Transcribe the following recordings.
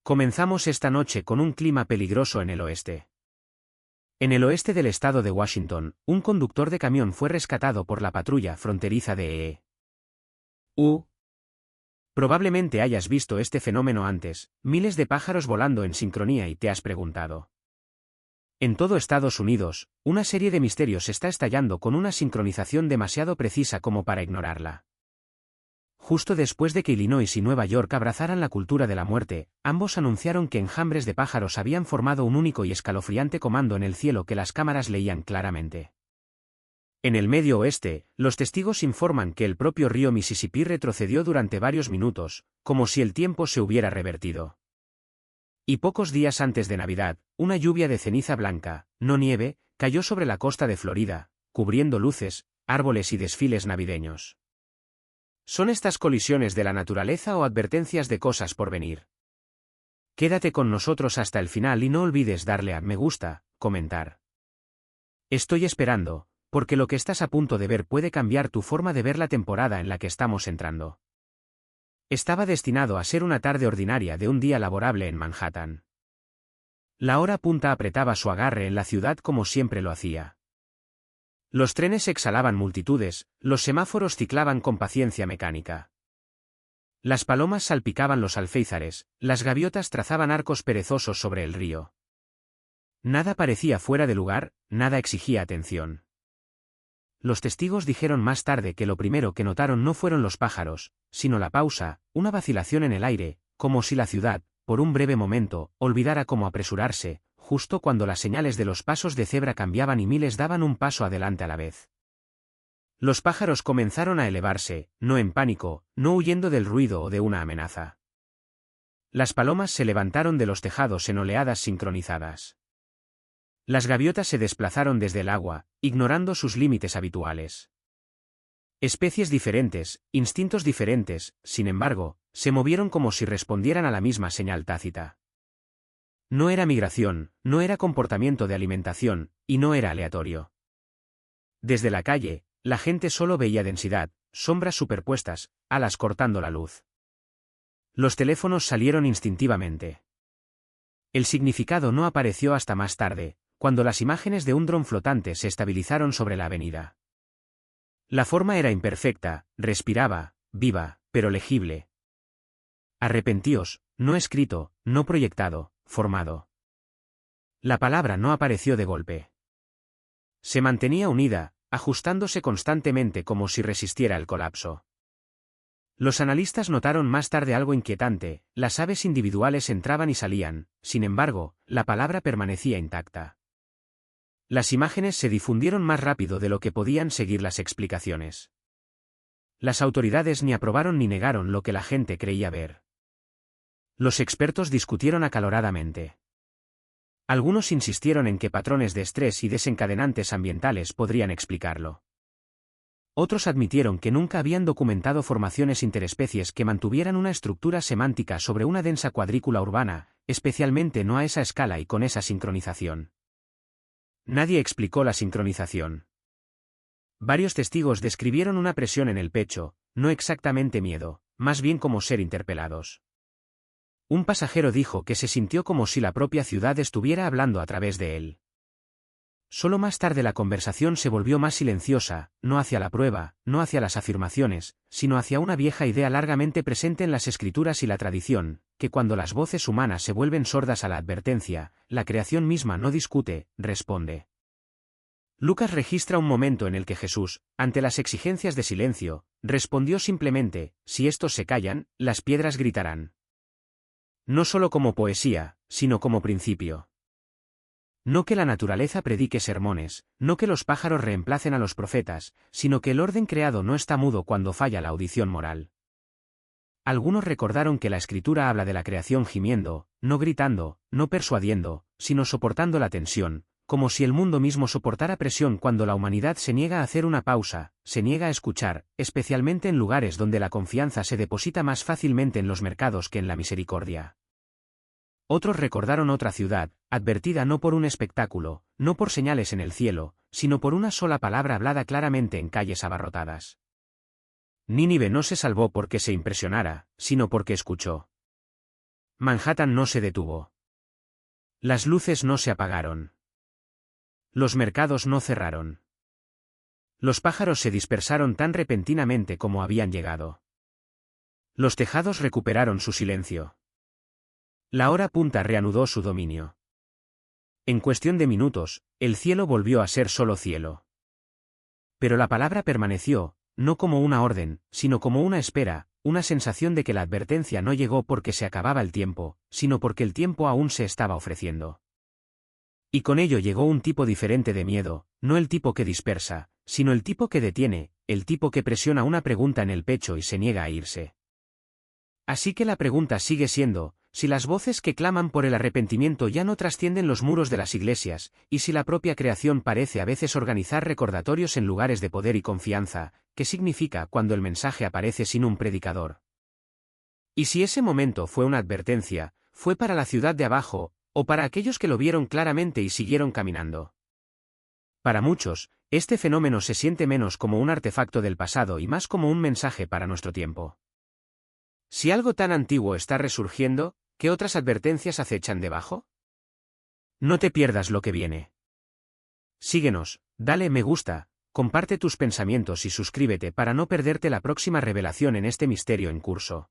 Comenzamos esta noche con un clima peligroso en el oeste. En el oeste del estado de Washington, un conductor de camión fue rescatado por la patrulla fronteriza de EU. Probablemente hayas visto este fenómeno antes, miles de pájaros volando en sincronía y te has preguntado. En todo Estados Unidos, una serie de misterios está estallando con una sincronización demasiado precisa como para ignorarla. Justo después de que Illinois y Nueva York abrazaran la cultura de la muerte, ambos anunciaron que enjambres de pájaros habían formado un único y escalofriante comando en el cielo que las cámaras leían claramente. En el Medio Oeste, los testigos informan que el propio río Mississippi retrocedió durante varios minutos, como si el tiempo se hubiera revertido. Y pocos días antes de Navidad, una lluvia de ceniza blanca, no nieve, cayó sobre la costa de Florida, cubriendo luces, árboles y desfiles navideños. ¿Son estas colisiones de la naturaleza o advertencias de cosas por venir? Quédate con nosotros hasta el final y no olvides darle a me gusta, comentar. Estoy esperando, porque lo que estás a punto de ver puede cambiar tu forma de ver la temporada en la que estamos entrando. Estaba destinado a ser una tarde ordinaria de un día laborable en Manhattan. La hora punta apretaba su agarre en la ciudad como siempre lo hacía. Los trenes exhalaban multitudes, los semáforos ciclaban con paciencia mecánica. Las palomas salpicaban los alféizares, las gaviotas trazaban arcos perezosos sobre el río. Nada parecía fuera de lugar, nada exigía atención. Los testigos dijeron más tarde que lo primero que notaron no fueron los pájaros, sino la pausa, una vacilación en el aire, como si la ciudad, por un breve momento, olvidara cómo apresurarse, justo cuando las señales de los pasos de cebra cambiaban y miles daban un paso adelante a la vez. Los pájaros comenzaron a elevarse, no en pánico, no huyendo del ruido o de una amenaza. Las palomas se levantaron de los tejados en oleadas sincronizadas. Las gaviotas se desplazaron desde el agua, ignorando sus límites habituales. Especies diferentes, instintos diferentes, sin embargo, se movieron como si respondieran a la misma señal tácita. No era migración, no era comportamiento de alimentación, y no era aleatorio. Desde la calle, la gente solo veía densidad, sombras superpuestas, alas cortando la luz. Los teléfonos salieron instintivamente. El significado no apareció hasta más tarde, cuando las imágenes de un dron flotante se estabilizaron sobre la avenida. La forma era imperfecta, respiraba, viva, pero legible. Arrepentíos, no escrito, no proyectado, formado. La palabra no apareció de golpe. Se mantenía unida, ajustándose constantemente como si resistiera el colapso. Los analistas notaron más tarde algo inquietante, las aves individuales entraban y salían, sin embargo, la palabra permanecía intacta. Las imágenes se difundieron más rápido de lo que podían seguir las explicaciones. Las autoridades ni aprobaron ni negaron lo que la gente creía ver. Los expertos discutieron acaloradamente. Algunos insistieron en que patrones de estrés y desencadenantes ambientales podrían explicarlo. Otros admitieron que nunca habían documentado formaciones interespecies que mantuvieran una estructura semántica sobre una densa cuadrícula urbana, especialmente no a esa escala y con esa sincronización. Nadie explicó la sincronización. Varios testigos describieron una presión en el pecho, no exactamente miedo, más bien como ser interpelados. Un pasajero dijo que se sintió como si la propia ciudad estuviera hablando a través de él. Solo más tarde la conversación se volvió más silenciosa, no hacia la prueba, no hacia las afirmaciones, sino hacia una vieja idea largamente presente en las escrituras y la tradición, que cuando las voces humanas se vuelven sordas a la advertencia, la creación misma no discute, responde. Lucas registra un momento en el que Jesús, ante las exigencias de silencio, respondió simplemente, si estos se callan, las piedras gritarán. No solo como poesía, sino como principio. No que la naturaleza predique sermones, no que los pájaros reemplacen a los profetas, sino que el orden creado no está mudo cuando falla la audición moral. Algunos recordaron que la escritura habla de la creación gimiendo, no gritando, no persuadiendo, sino soportando la tensión, como si el mundo mismo soportara presión cuando la humanidad se niega a hacer una pausa, se niega a escuchar, especialmente en lugares donde la confianza se deposita más fácilmente en los mercados que en la misericordia. Otros recordaron otra ciudad, advertida no por un espectáculo, no por señales en el cielo, sino por una sola palabra hablada claramente en calles abarrotadas. Nínive no se salvó porque se impresionara, sino porque escuchó. Manhattan no se detuvo. Las luces no se apagaron. Los mercados no cerraron. Los pájaros se dispersaron tan repentinamente como habían llegado. Los tejados recuperaron su silencio. La hora punta reanudó su dominio. En cuestión de minutos, el cielo volvió a ser solo cielo. Pero la palabra permaneció, no como una orden, sino como una espera, una sensación de que la advertencia no llegó porque se acababa el tiempo, sino porque el tiempo aún se estaba ofreciendo. Y con ello llegó un tipo diferente de miedo, no el tipo que dispersa, sino el tipo que detiene, el tipo que presiona una pregunta en el pecho y se niega a irse. Así que la pregunta sigue siendo, si las voces que claman por el arrepentimiento ya no trascienden los muros de las iglesias, y si la propia creación parece a veces organizar recordatorios en lugares de poder y confianza, ¿qué significa cuando el mensaje aparece sin un predicador? Y si ese momento fue una advertencia, fue para la ciudad de abajo, o para aquellos que lo vieron claramente y siguieron caminando. Para muchos, este fenómeno se siente menos como un artefacto del pasado y más como un mensaje para nuestro tiempo. Si algo tan antiguo está resurgiendo, ¿qué otras advertencias acechan debajo? No te pierdas lo que viene. Síguenos, dale me gusta, comparte tus pensamientos y suscríbete para no perderte la próxima revelación en este misterio en curso.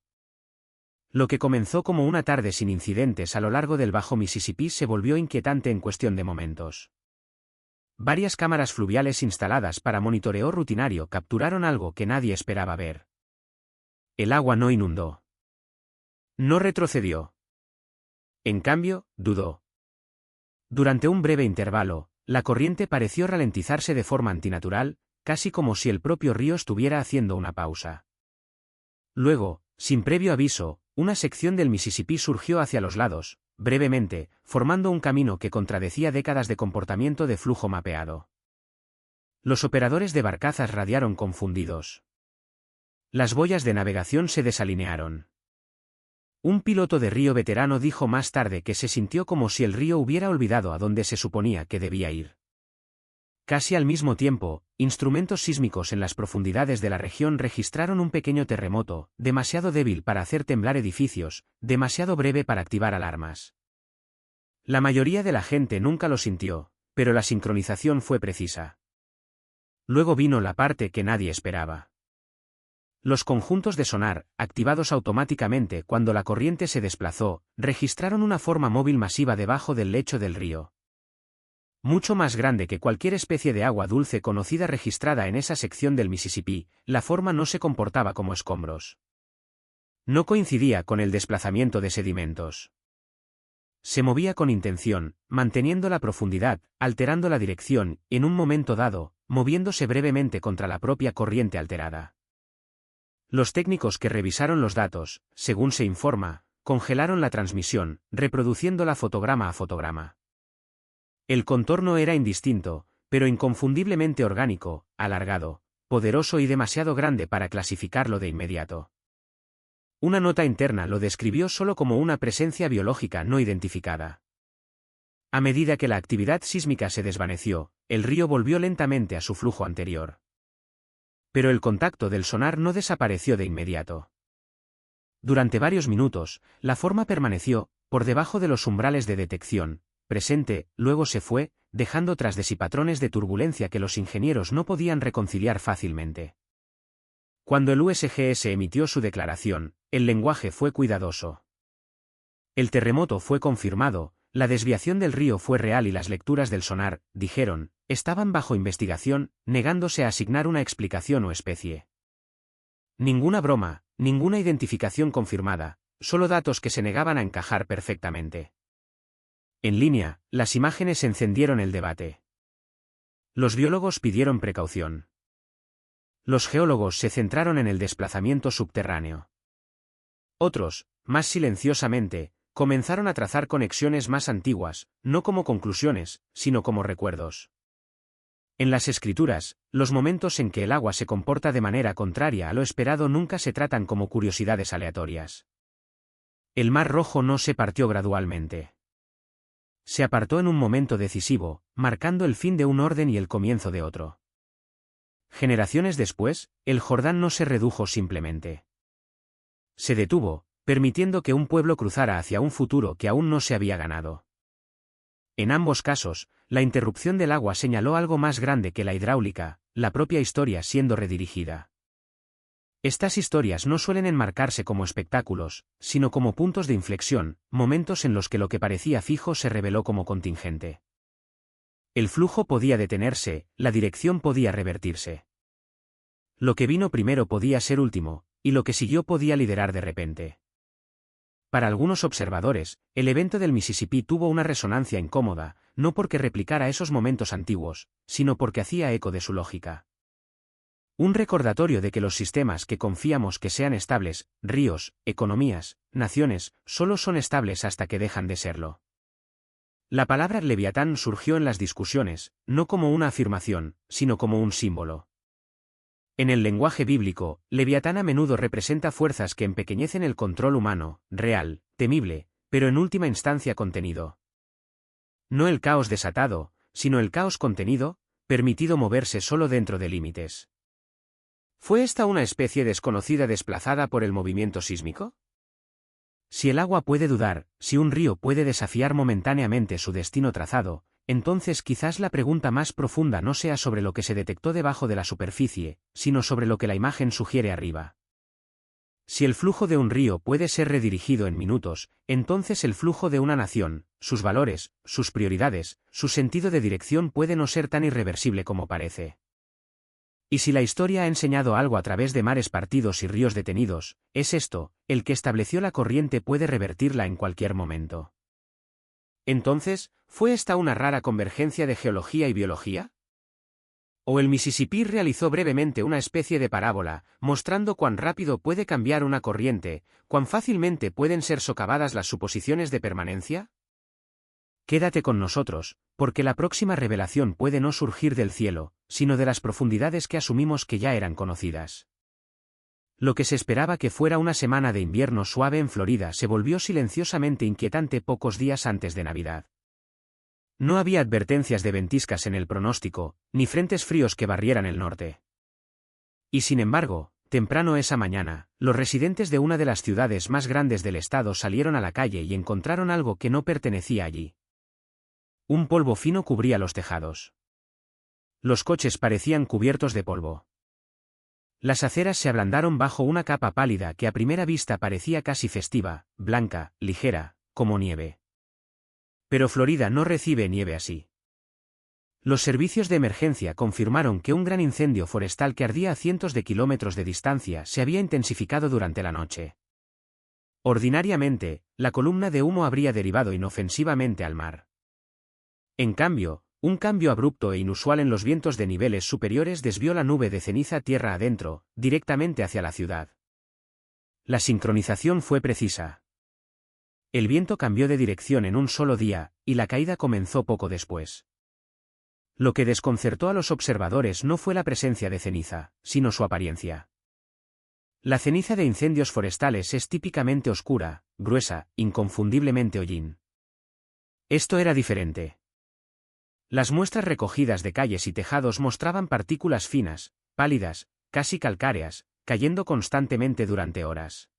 Lo que comenzó como una tarde sin incidentes a lo largo del Bajo Mississippi se volvió inquietante en cuestión de momentos. Varias cámaras fluviales instaladas para monitoreo rutinario capturaron algo que nadie esperaba ver. El agua no inundó. No retrocedió. En cambio, dudó. Durante un breve intervalo, la corriente pareció ralentizarse de forma antinatural, casi como si el propio río estuviera haciendo una pausa. Luego, sin previo aviso, una sección del Mississippi surgió hacia los lados, brevemente, formando un camino que contradecía décadas de comportamiento de flujo mapeado. Los operadores de barcazas radiaron confundidos. Las boyas de navegación se desalinearon. Un piloto de río veterano dijo más tarde que se sintió como si el río hubiera olvidado a dónde se suponía que debía ir. Casi al mismo tiempo, instrumentos sísmicos en las profundidades de la región registraron un pequeño terremoto, demasiado débil para hacer temblar edificios, demasiado breve para activar alarmas. La mayoría de la gente nunca lo sintió, pero la sincronización fue precisa. Luego vino la parte que nadie esperaba. Los conjuntos de sonar, activados automáticamente cuando la corriente se desplazó, registraron una forma móvil masiva debajo del lecho del río. Mucho más grande que cualquier especie de agua dulce conocida registrada en esa sección del Mississippi, la forma no se comportaba como escombros. No coincidía con el desplazamiento de sedimentos. Se movía con intención, manteniendo la profundidad, alterando la dirección, en un momento dado, moviéndose brevemente contra la propia corriente alterada. Los técnicos que revisaron los datos, según se informa, congelaron la transmisión, reproduciéndola fotograma a fotograma. El contorno era indistinto, pero inconfundiblemente orgánico, alargado, poderoso y demasiado grande para clasificarlo de inmediato. Una nota interna lo describió solo como una presencia biológica no identificada. A medida que la actividad sísmica se desvaneció, el río volvió lentamente a su flujo anterior. Pero el contacto del sonar no desapareció de inmediato. Durante varios minutos, la forma permaneció, por debajo de los umbrales de detección, presente, luego se fue, dejando tras de sí patrones de turbulencia que los ingenieros no podían reconciliar fácilmente. Cuando el USGS emitió su declaración, el lenguaje fue cuidadoso. El terremoto fue confirmado, la desviación del río fue real y las lecturas del sonar, dijeron, estaban bajo investigación, negándose a asignar una explicación o especie. Ninguna broma, ninguna identificación confirmada, solo datos que se negaban a encajar perfectamente. En línea, las imágenes encendieron el debate. Los biólogos pidieron precaución. Los geólogos se centraron en el desplazamiento subterráneo. Otros, más silenciosamente, comenzaron a trazar conexiones más antiguas, no como conclusiones, sino como recuerdos. En las escrituras, los momentos en que el agua se comporta de manera contraria a lo esperado nunca se tratan como curiosidades aleatorias. El Mar Rojo no se partió gradualmente. Se apartó en un momento decisivo, marcando el fin de un orden y el comienzo de otro. Generaciones después, el Jordán no se redujo simplemente. Se detuvo, permitiendo que un pueblo cruzara hacia un futuro que aún no se había ganado. En ambos casos, la interrupción del agua señaló algo más grande que la hidráulica, la propia historia siendo redirigida. Estas historias no suelen enmarcarse como espectáculos, sino como puntos de inflexión, momentos en los que lo que parecía fijo se reveló como contingente. El flujo podía detenerse, la dirección podía revertirse. Lo que vino primero podía ser último, y lo que siguió podía liderar de repente. Para algunos observadores, el evento del Mississippi tuvo una resonancia incómoda, no porque replicara esos momentos antiguos, sino porque hacía eco de su lógica. Un recordatorio de que los sistemas que confiamos que sean estables, ríos, economías, naciones, solo son estables hasta que dejan de serlo. La palabra Leviatán surgió en las discusiones, no como una afirmación, sino como un símbolo. En el lenguaje bíblico, Leviatán a menudo representa fuerzas que empequeñecen el control humano, real, temible, pero en última instancia contenido. No el caos desatado, sino el caos contenido, permitido moverse solo dentro de límites. ¿Fue esta una especie desconocida desplazada por el movimiento sísmico? Si el agua puede dudar, si un río puede desafiar momentáneamente su destino trazado, entonces quizás la pregunta más profunda no sea sobre lo que se detectó debajo de la superficie, sino sobre lo que la imagen sugiere arriba. Si el flujo de un río puede ser redirigido en minutos, entonces el flujo de una nación, sus valores, sus prioridades, su sentido de dirección puede no ser tan irreversible como parece. Y si la historia ha enseñado algo a través de mares partidos y ríos detenidos, es esto: el que estableció la corriente puede revertirla en cualquier momento. Entonces, ¿fue esta una rara convergencia de geología y biología? ¿O el Mississippi realizó brevemente una especie de parábola, mostrando cuán rápido puede cambiar una corriente, cuán fácilmente pueden ser socavadas las suposiciones de permanencia? Quédate con nosotros, porque la próxima revelación puede no surgir del cielo, sino de las profundidades que asumimos que ya eran conocidas. Lo que se esperaba que fuera una semana de invierno suave en Florida se volvió silenciosamente inquietante pocos días antes de Navidad. No había advertencias de ventiscas en el pronóstico, ni frentes fríos que barrieran el norte. Y sin embargo, temprano esa mañana, los residentes de una de las ciudades más grandes del estado salieron a la calle y encontraron algo que no pertenecía allí. Un polvo fino cubría los tejados. Los coches parecían cubiertos de polvo. Las aceras se ablandaron bajo una capa pálida que a primera vista parecía casi festiva, blanca, ligera, como nieve. Pero Florida no recibe nieve así. Los servicios de emergencia confirmaron que un gran incendio forestal que ardía a cientos de kilómetros de distancia se había intensificado durante la noche. Ordinariamente, la columna de humo habría derivado inofensivamente al mar. En cambio, un cambio abrupto e inusual en los vientos de niveles superiores desvió la nube de ceniza tierra adentro, directamente hacia la ciudad. La sincronización fue precisa. El viento cambió de dirección en un solo día, y la caída comenzó poco después. Lo que desconcertó a los observadores no fue la presencia de ceniza, sino su apariencia. La ceniza de incendios forestales es típicamente oscura, gruesa, inconfundiblemente hollín. Esto era diferente. Las muestras recogidas de calles y tejados mostraban partículas finas, pálidas, casi calcáreas, cayendo constantemente durante horas.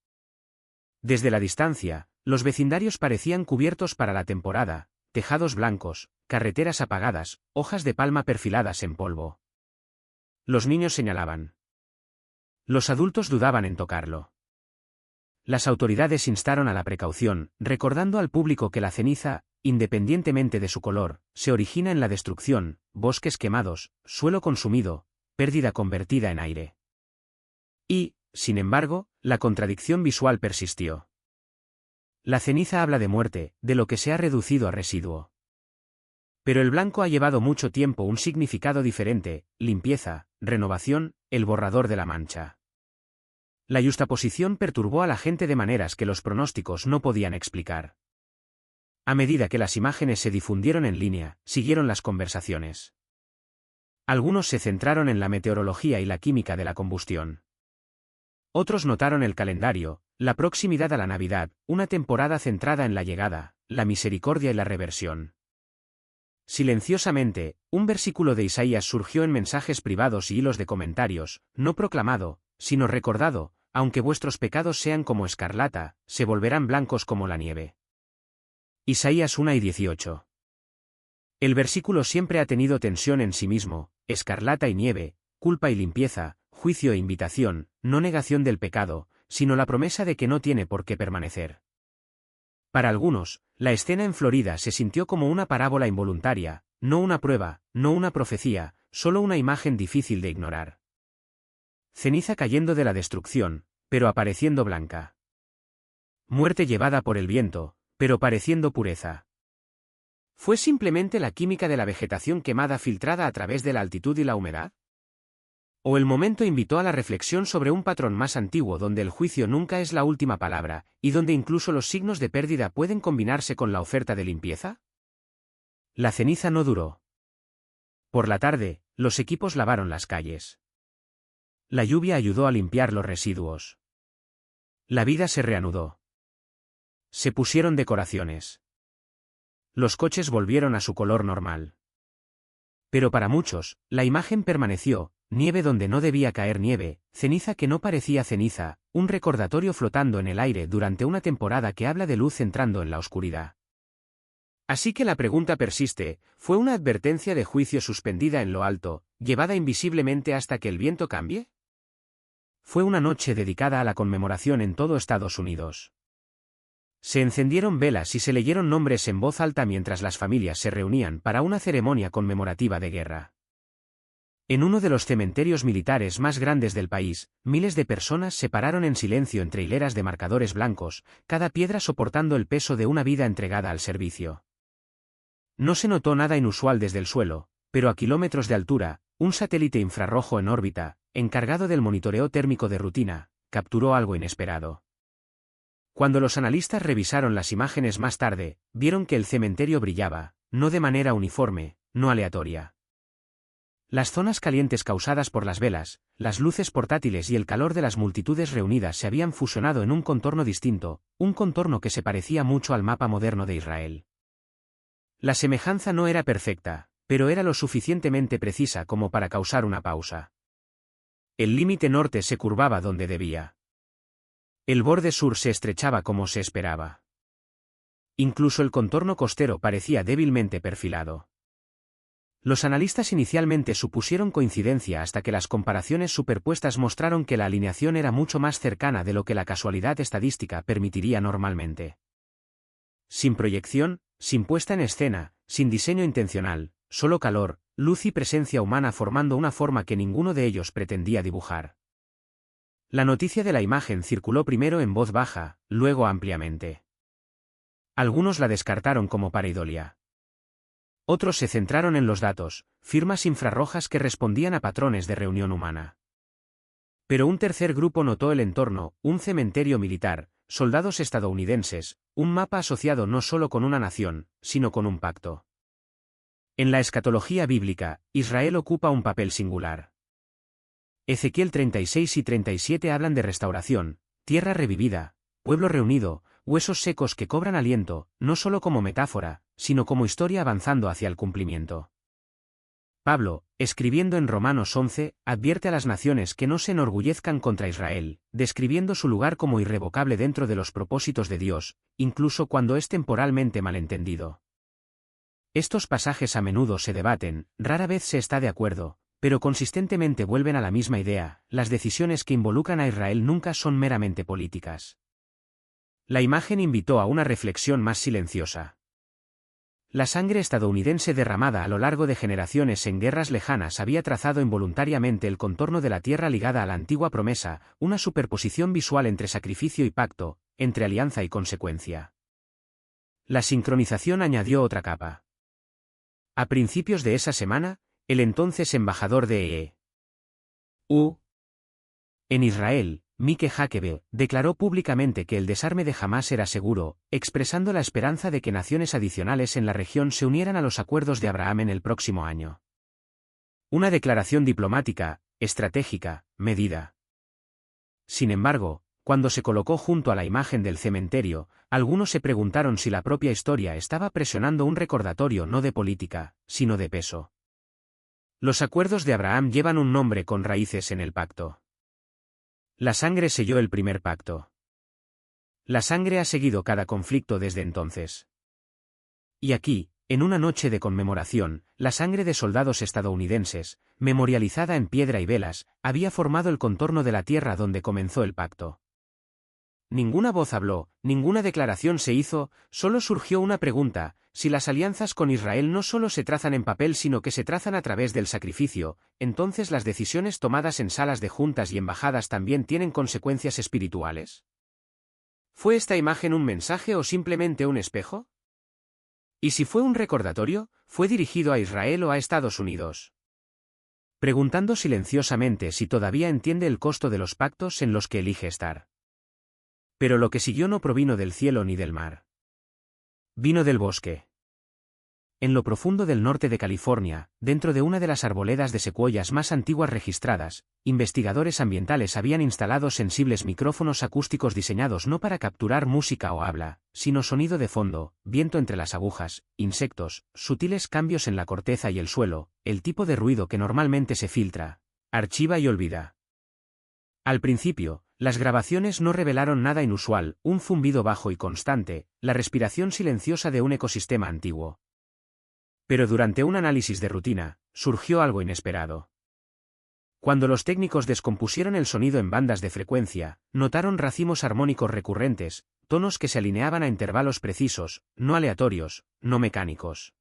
Desde la distancia, los vecindarios parecían cubiertos para la temporada, tejados blancos, carreteras apagadas, hojas de palma perfiladas en polvo. Los niños señalaban. Los adultos dudaban en tocarlo. Las autoridades instaron a la precaución, recordando al público que la ceniza, independientemente de su color, se origina en la destrucción, bosques quemados, suelo consumido, pérdida convertida en aire. Y, sin embargo, la contradicción visual persistió. La ceniza habla de muerte, de lo que se ha reducido a residuo. Pero el blanco ha llevado mucho tiempo un significado diferente: limpieza, renovación, el borrador de la mancha. La yuxtaposición perturbó a la gente de maneras que los pronósticos no podían explicar. A medida que las imágenes se difundieron en línea, siguieron las conversaciones. Algunos se centraron en la meteorología y la química de la combustión. Otros notaron el calendario, la proximidad a la Navidad, una temporada centrada en la llegada, la misericordia y la reversión. Silenciosamente, un versículo de Isaías surgió en mensajes privados y hilos de comentarios, no proclamado, sino recordado, aunque vuestros pecados sean como escarlata, se volverán blancos como la nieve. Isaías 1:18. El versículo siempre ha tenido tensión en sí mismo, escarlata y nieve, culpa y limpieza, juicio e invitación, no negación del pecado, sino la promesa de que no tiene por qué permanecer. Para algunos, la escena en Florida se sintió como una parábola involuntaria, no una prueba, no una profecía, solo una imagen difícil de ignorar. Ceniza cayendo de la destrucción, pero apareciendo blanca. Muerte llevada por el viento, pero pareciendo pureza. ¿Fue simplemente la química de la vegetación quemada filtrada a través de la altitud y la humedad? ¿O el momento invitó a la reflexión sobre un patrón más antiguo donde el juicio nunca es la última palabra, y donde incluso los signos de pérdida pueden combinarse con la oferta de limpieza? La ceniza no duró. Por la tarde, los equipos lavaron las calles. La lluvia ayudó a limpiar los residuos. La vida se reanudó. Se pusieron decoraciones. Los coches volvieron a su color normal. Pero para muchos, la imagen permaneció, nieve donde no debía caer nieve, ceniza que no parecía ceniza, un recordatorio flotando en el aire durante una temporada que habla de luz entrando en la oscuridad. Así que la pregunta persiste, ¿fue una advertencia de juicio suspendida en lo alto, llevada invisiblemente hasta que el viento cambie? Fue una noche dedicada a la conmemoración en todo Estados Unidos. Se encendieron velas y se leyeron nombres en voz alta mientras las familias se reunían para una ceremonia conmemorativa de guerra. En uno de los cementerios militares más grandes del país, miles de personas se pararon en silencio entre hileras de marcadores blancos, cada piedra soportando el peso de una vida entregada al servicio. No se notó nada inusual desde el suelo, pero a kilómetros de altura, un satélite infrarrojo en órbita, encargado del monitoreo térmico de rutina, capturó algo inesperado. Cuando los analistas revisaron las imágenes más tarde, vieron que el cementerio brillaba, no de manera uniforme, no aleatoria. Las zonas calientes causadas por las velas, las luces portátiles y el calor de las multitudes reunidas se habían fusionado en un contorno distinto, un contorno que se parecía mucho al mapa moderno de Israel. La semejanza no era perfecta, pero era lo suficientemente precisa como para causar una pausa. El límite norte se curvaba donde debía. El borde sur se estrechaba como se esperaba. Incluso el contorno costero parecía débilmente perfilado. Los analistas inicialmente supusieron coincidencia hasta que las comparaciones superpuestas mostraron que la alineación era mucho más cercana de lo que la casualidad estadística permitiría normalmente. Sin proyección, sin puesta en escena, sin diseño intencional, solo calor, luz y presencia humana formando una forma que ninguno de ellos pretendía dibujar. La noticia de la imagen circuló primero en voz baja, luego ampliamente. Algunos la descartaron como pareidolia. Otros se centraron en los datos, firmas infrarrojas que respondían a patrones de reunión humana. Pero un tercer grupo notó el entorno, un cementerio militar, soldados estadounidenses, un mapa asociado no solo con una nación, sino con un pacto. En la escatología bíblica, Israel ocupa un papel singular. Ezequiel 36 y 37 hablan de restauración, tierra revivida, pueblo reunido, huesos secos que cobran aliento, no solo como metáfora, sino como historia avanzando hacia el cumplimiento. Pablo, escribiendo en Romanos 11, advierte a las naciones que no se enorgullezcan contra Israel, describiendo su lugar como irrevocable dentro de los propósitos de Dios, incluso cuando es temporalmente malentendido. Estos pasajes a menudo se debaten, rara vez se está de acuerdo, pero consistentemente vuelven a la misma idea, las decisiones que involucran a Israel nunca son meramente políticas. La imagen invitó a una reflexión más silenciosa. La sangre estadounidense derramada a lo largo de generaciones en guerras lejanas había trazado involuntariamente el contorno de la tierra ligada a la antigua promesa, una superposición visual entre sacrificio y pacto, entre alianza y consecuencia. La sincronización añadió otra capa. A principios de esa semana, el entonces embajador de EU en Israel, Mike Huckabee, declaró públicamente que el desarme de Hamás era seguro, expresando la esperanza de que naciones adicionales en la región se unieran a los acuerdos de Abraham en el próximo año. Una declaración diplomática, estratégica, medida. Sin embargo, cuando se colocó junto a la imagen del cementerio, algunos se preguntaron si la propia historia estaba presionando un recordatorio no de política, sino de peso. Los acuerdos de Abraham llevan un nombre con raíces en el pacto. La sangre selló el primer pacto. La sangre ha seguido cada conflicto desde entonces. Y aquí, en una noche de conmemoración, la sangre de soldados estadounidenses, memorializada en piedra y velas, había formado el contorno de la tierra donde comenzó el pacto. Ninguna voz habló, ninguna declaración se hizo, solo surgió una pregunta: si las alianzas con Israel no solo se trazan en papel sino que se trazan a través del sacrificio, entonces las decisiones tomadas en salas de juntas y embajadas también tienen consecuencias espirituales. ¿Fue esta imagen un mensaje o simplemente un espejo? ¿Y si fue un recordatorio, fue dirigido a Israel o a Estados Unidos? Preguntando silenciosamente si todavía entiende el costo de los pactos en los que elige estar. Pero lo que siguió no provino del cielo ni del mar. Vino del bosque. En lo profundo del norte de California, dentro de una de las arboledas de secuoyas más antiguas registradas, investigadores ambientales habían instalado sensibles micrófonos acústicos diseñados no para capturar música o habla, sino sonido de fondo, viento entre las agujas, insectos, sutiles cambios en la corteza y el suelo, el tipo de ruido que normalmente se filtra, archiva y olvida. Al principio, las grabaciones no revelaron nada inusual, un zumbido bajo y constante, la respiración silenciosa de un ecosistema antiguo. Pero durante un análisis de rutina, surgió algo inesperado. Cuando los técnicos descompusieron el sonido en bandas de frecuencia, notaron racimos armónicos recurrentes, tonos que se alineaban a intervalos precisos, no aleatorios, no mecánicos.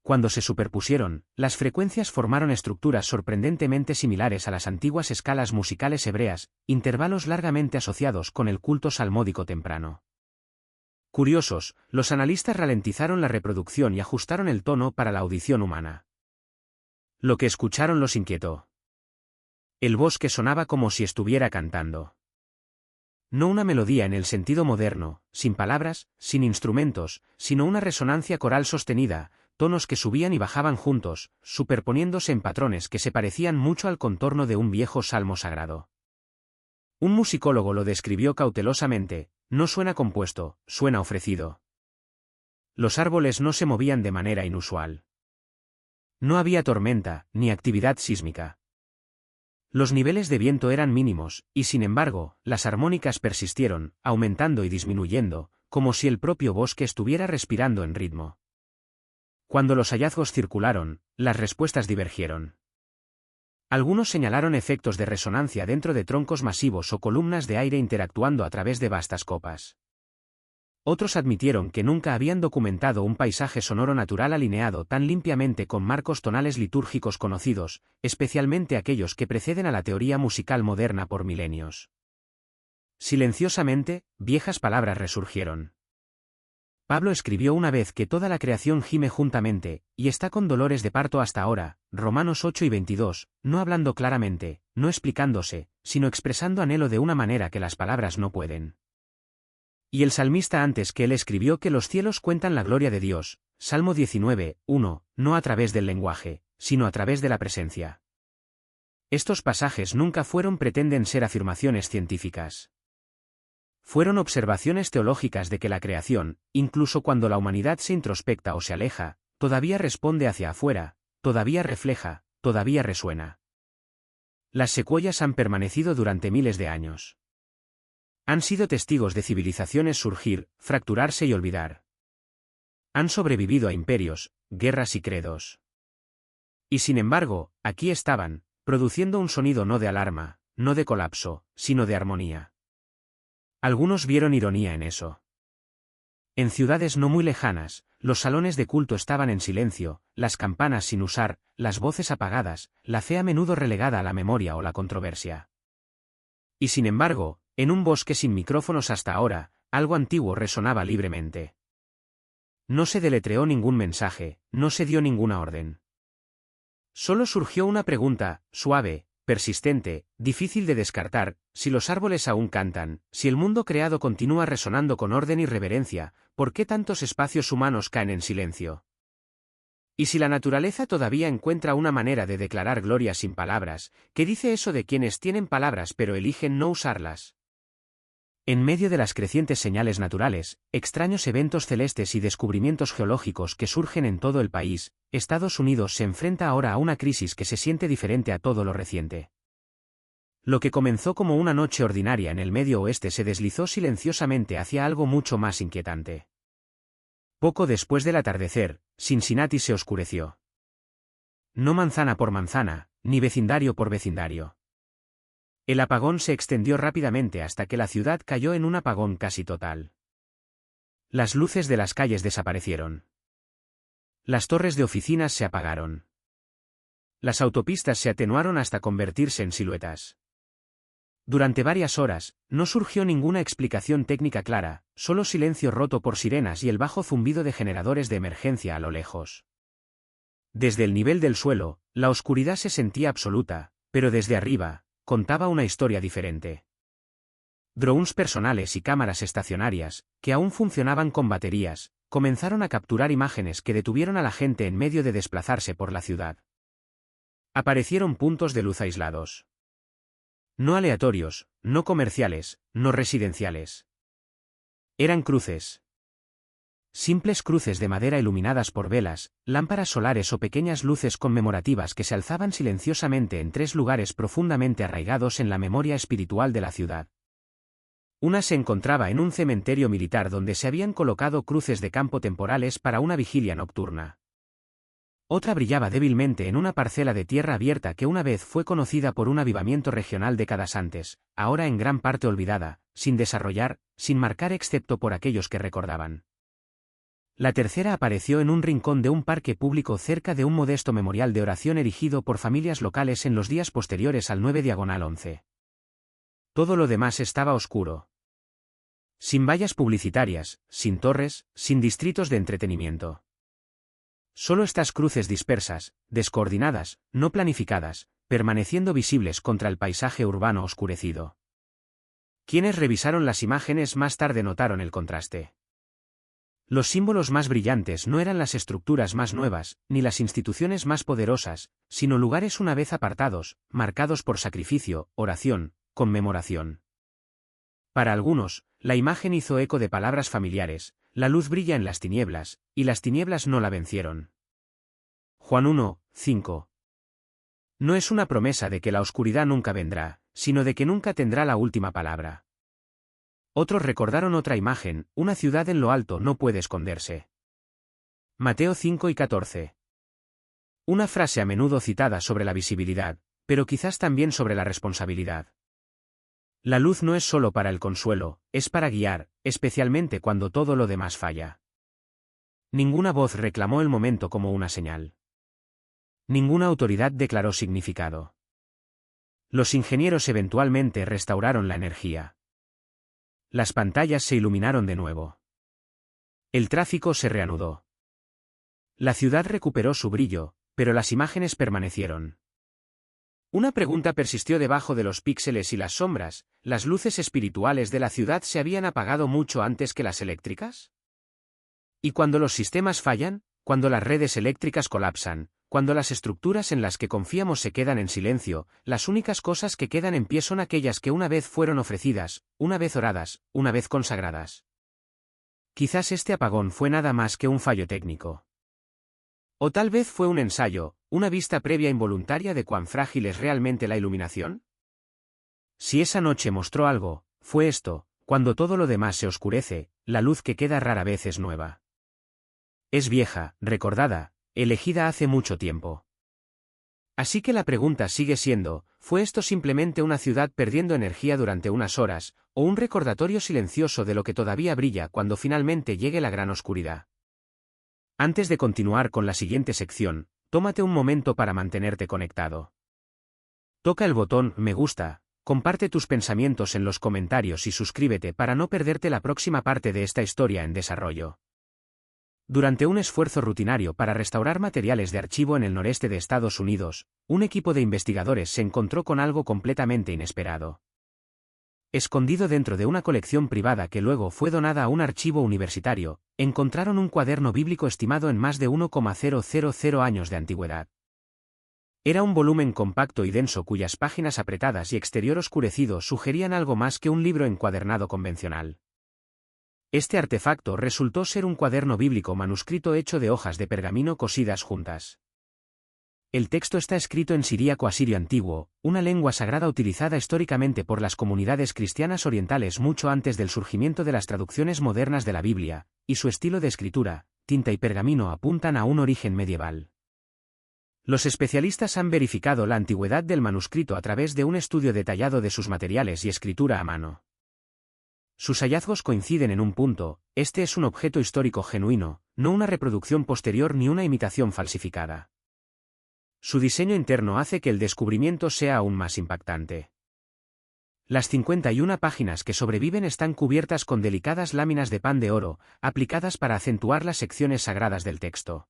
Cuando se superpusieron, las frecuencias formaron estructuras sorprendentemente similares a las antiguas escalas musicales hebreas, intervalos largamente asociados con el culto salmódico temprano. Curiosos, los analistas ralentizaron la reproducción y ajustaron el tono para la audición humana. Lo que escucharon los inquietó. El bosque sonaba como si estuviera cantando. No una melodía en el sentido moderno, sin palabras, sin instrumentos, sino una resonancia coral sostenida, tonos que subían y bajaban juntos, superponiéndose en patrones que se parecían mucho al contorno de un viejo salmo sagrado. Un musicólogo lo describió cautelosamente: no suena compuesto, suena ofrecido. Los árboles no se movían de manera inusual. No había tormenta, ni actividad sísmica. Los niveles de viento eran mínimos, y sin embargo, las armónicas persistieron, aumentando y disminuyendo, como si el propio bosque estuviera respirando en ritmo. Cuando los hallazgos circularon, las respuestas divergieron. Algunos señalaron efectos de resonancia dentro de troncos masivos o columnas de aire interactuando a través de vastas copas. Otros admitieron que nunca habían documentado un paisaje sonoro natural alineado tan limpiamente con marcos tonales litúrgicos conocidos, especialmente aquellos que preceden a la teoría musical moderna por milenios. Silenciosamente, viejas palabras resurgieron. Pablo escribió una vez que toda la creación gime juntamente, y está con dolores de parto hasta ahora, Romanos 8:22, no hablando claramente, no explicándose, sino expresando anhelo de una manera que las palabras no pueden. Y el salmista antes que él escribió que los cielos cuentan la gloria de Dios, Salmo 19:1, no a través del lenguaje, sino a través de la presencia. Estos pasajes nunca pretenden ser afirmaciones científicas. Fueron observaciones teológicas de que la creación, incluso cuando la humanidad se introspecta o se aleja, todavía responde hacia afuera, todavía refleja, todavía resuena. Las secuoyas han permanecido durante miles de años. Han sido testigos de civilizaciones surgir, fracturarse y olvidar. Han sobrevivido a imperios, guerras y credos. Y sin embargo, aquí estaban, produciendo un sonido no de alarma, no de colapso, sino de armonía. Algunos vieron ironía en eso. En ciudades no muy lejanas, los salones de culto estaban en silencio, las campanas sin usar, las voces apagadas, la fe a menudo relegada a la memoria o la controversia. Y sin embargo, en un bosque sin micrófonos hasta ahora, algo antiguo resonaba libremente. No se deletreó ningún mensaje, no se dio ninguna orden. Solo surgió una pregunta, suave, persistente, difícil de descartar: si los árboles aún cantan, si el mundo creado continúa resonando con orden y reverencia, ¿por qué tantos espacios humanos caen en silencio? Y si la naturaleza todavía encuentra una manera de declarar gloria sin palabras, ¿qué dice eso de quienes tienen palabras pero eligen no usarlas? En medio de las crecientes señales naturales, extraños eventos celestes y descubrimientos geológicos que surgen en todo el país, Estados Unidos se enfrenta ahora a una crisis que se siente diferente a todo lo reciente. Lo que comenzó como una noche ordinaria en el Medio Oeste se deslizó silenciosamente hacia algo mucho más inquietante. Poco después del atardecer, Cincinnati se oscureció. No manzana por manzana, ni vecindario por vecindario. El apagón se extendió rápidamente hasta que la ciudad cayó en un apagón casi total. Las luces de las calles desaparecieron. Las torres de oficinas se apagaron. Las autopistas se atenuaron hasta convertirse en siluetas. Durante varias horas, no surgió ninguna explicación técnica clara, solo silencio roto por sirenas y el bajo zumbido de generadores de emergencia a lo lejos. Desde el nivel del suelo, la oscuridad se sentía absoluta, pero desde arriba, contaba una historia diferente. Drones personales y cámaras estacionarias, que aún funcionaban con baterías, comenzaron a capturar imágenes que detuvieron a la gente en medio de desplazarse por la ciudad. Aparecieron puntos de luz aislados. No aleatorios, no comerciales, no residenciales. Eran cruces. Simples cruces de madera iluminadas por velas, lámparas solares o pequeñas luces conmemorativas que se alzaban silenciosamente en 3 lugares profundamente arraigados en la memoria espiritual de la ciudad. Una se encontraba en un cementerio militar donde se habían colocado cruces de campo temporales para una vigilia nocturna. Otra brillaba débilmente en una parcela de tierra abierta que una vez fue conocida por un avivamiento regional décadas antes, ahora en gran parte olvidada, sin desarrollar, sin marcar excepto por aquellos que recordaban. La tercera apareció en un rincón de un parque público cerca de un modesto memorial de oración erigido por familias locales en los días posteriores al 9/11. Todo lo demás estaba oscuro. Sin vallas publicitarias, sin torres, sin distritos de entretenimiento. Solo estas cruces dispersas, descoordinadas, no planificadas, permaneciendo visibles contra el paisaje urbano oscurecido. Quienes revisaron las imágenes más tarde notaron el contraste. Los símbolos más brillantes no eran las estructuras más nuevas, ni las instituciones más poderosas, sino lugares una vez apartados, marcados por sacrificio, oración, conmemoración. Para algunos, la imagen hizo eco de palabras familiares: la luz brilla en las tinieblas, y las tinieblas no la vencieron. Juan 1:5. No es una promesa de que la oscuridad nunca vendrá, sino de que nunca tendrá la última palabra. Otros recordaron otra imagen: una ciudad en lo alto no puede esconderse. Mateo 5:14. Una frase a menudo citada sobre la visibilidad, pero quizás también sobre la responsabilidad. La luz no es solo para el consuelo, es para guiar, especialmente cuando todo lo demás falla. Ninguna voz reclamó el momento como una señal. Ninguna autoridad declaró significado. Los ingenieros eventualmente restauraron la energía. Las pantallas se iluminaron de nuevo. El tráfico se reanudó. La ciudad recuperó su brillo, pero las imágenes permanecieron. Una pregunta persistió debajo de los píxeles y las sombras: ¿las luces espirituales de la ciudad se habían apagado mucho antes que las eléctricas? ¿Y cuando los sistemas fallan, cuando las redes eléctricas colapsan, cuando las estructuras en las que confiamos se quedan en silencio, las únicas cosas que quedan en pie son aquellas que una vez fueron ofrecidas, una vez oradas, una vez consagradas? Quizás este apagón fue nada más que un fallo técnico. O tal vez fue un ensayo, una vista previa involuntaria de cuán frágil es realmente la iluminación. Si esa noche mostró algo, fue esto: cuando todo lo demás se oscurece, la luz que queda rara vez es nueva. Es vieja, recordada, elegida hace mucho tiempo. Así que la pregunta sigue siendo: ¿fue esto simplemente una ciudad perdiendo energía durante unas horas, o un recordatorio silencioso de lo que todavía brilla cuando finalmente llegue la gran oscuridad? Antes de continuar con la siguiente sección, tómate un momento para mantenerte conectado. Toca el botón me gusta, comparte tus pensamientos en los comentarios y suscríbete para no perderte la próxima parte de esta historia en desarrollo. Durante un esfuerzo rutinario para restaurar materiales de archivo en el noreste de Estados Unidos, un equipo de investigadores se encontró con algo completamente inesperado. Escondido dentro de una colección privada que luego fue donada a un archivo universitario, encontraron un cuaderno bíblico estimado en más de 1,000 años de antigüedad. Era un volumen compacto y denso cuyas páginas apretadas y exterior oscurecido sugerían algo más que un libro encuadernado convencional. Este artefacto resultó ser un cuaderno bíblico manuscrito hecho de hojas de pergamino cosidas juntas. El texto está escrito en siríaco asirio antiguo, una lengua sagrada utilizada históricamente por las comunidades cristianas orientales mucho antes del surgimiento de las traducciones modernas de la Biblia, y su estilo de escritura, tinta y pergamino apuntan a un origen medieval. Los especialistas han verificado la antigüedad del manuscrito a través de un estudio detallado de sus materiales y escritura a mano. Sus hallazgos coinciden en un punto: este es un objeto histórico genuino, no una reproducción posterior ni una imitación falsificada. Su diseño interno hace que el descubrimiento sea aún más impactante. Las 51 páginas que sobreviven están cubiertas con delicadas láminas de pan de oro, aplicadas para acentuar las secciones sagradas del texto.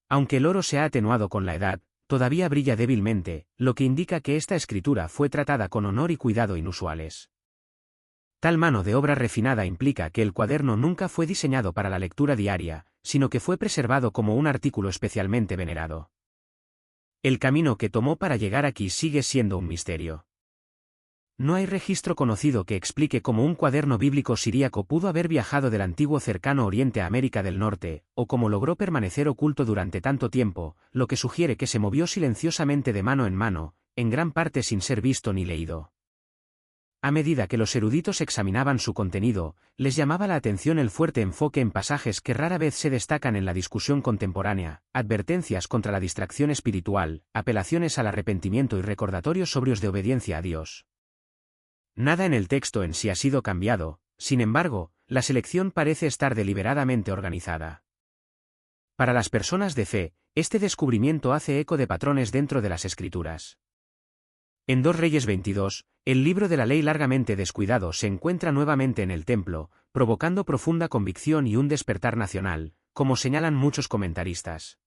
Aunque el oro se ha atenuado con la edad, todavía brilla débilmente, lo que indica que esta escritura fue tratada con honor y cuidado inusuales. Tal mano de obra refinada implica que el cuaderno nunca fue diseñado para la lectura diaria, sino que fue preservado como un artículo especialmente venerado. El camino que tomó para llegar aquí sigue siendo un misterio. No hay registro conocido que explique cómo un cuaderno bíblico siríaco pudo haber viajado del antiguo cercano Oriente a América del Norte, o cómo logró permanecer oculto durante tanto tiempo, lo que sugiere que se movió silenciosamente de mano, en gran parte sin ser visto ni leído. A medida que los eruditos examinaban su contenido, les llamaba la atención el fuerte enfoque en pasajes que rara vez se destacan en la discusión contemporánea: advertencias contra la distracción espiritual, apelaciones al arrepentimiento y recordatorios sobrios de obediencia a Dios. Nada en el texto en sí ha sido cambiado, sin embargo, la selección parece estar deliberadamente organizada. Para las personas de fe, este descubrimiento hace eco de patrones dentro de las Escrituras. En 2 Reyes 22, el libro de la ley largamente descuidado se encuentra nuevamente en el templo, provocando profunda convicción y un despertar nacional, como señalan muchos comentaristas.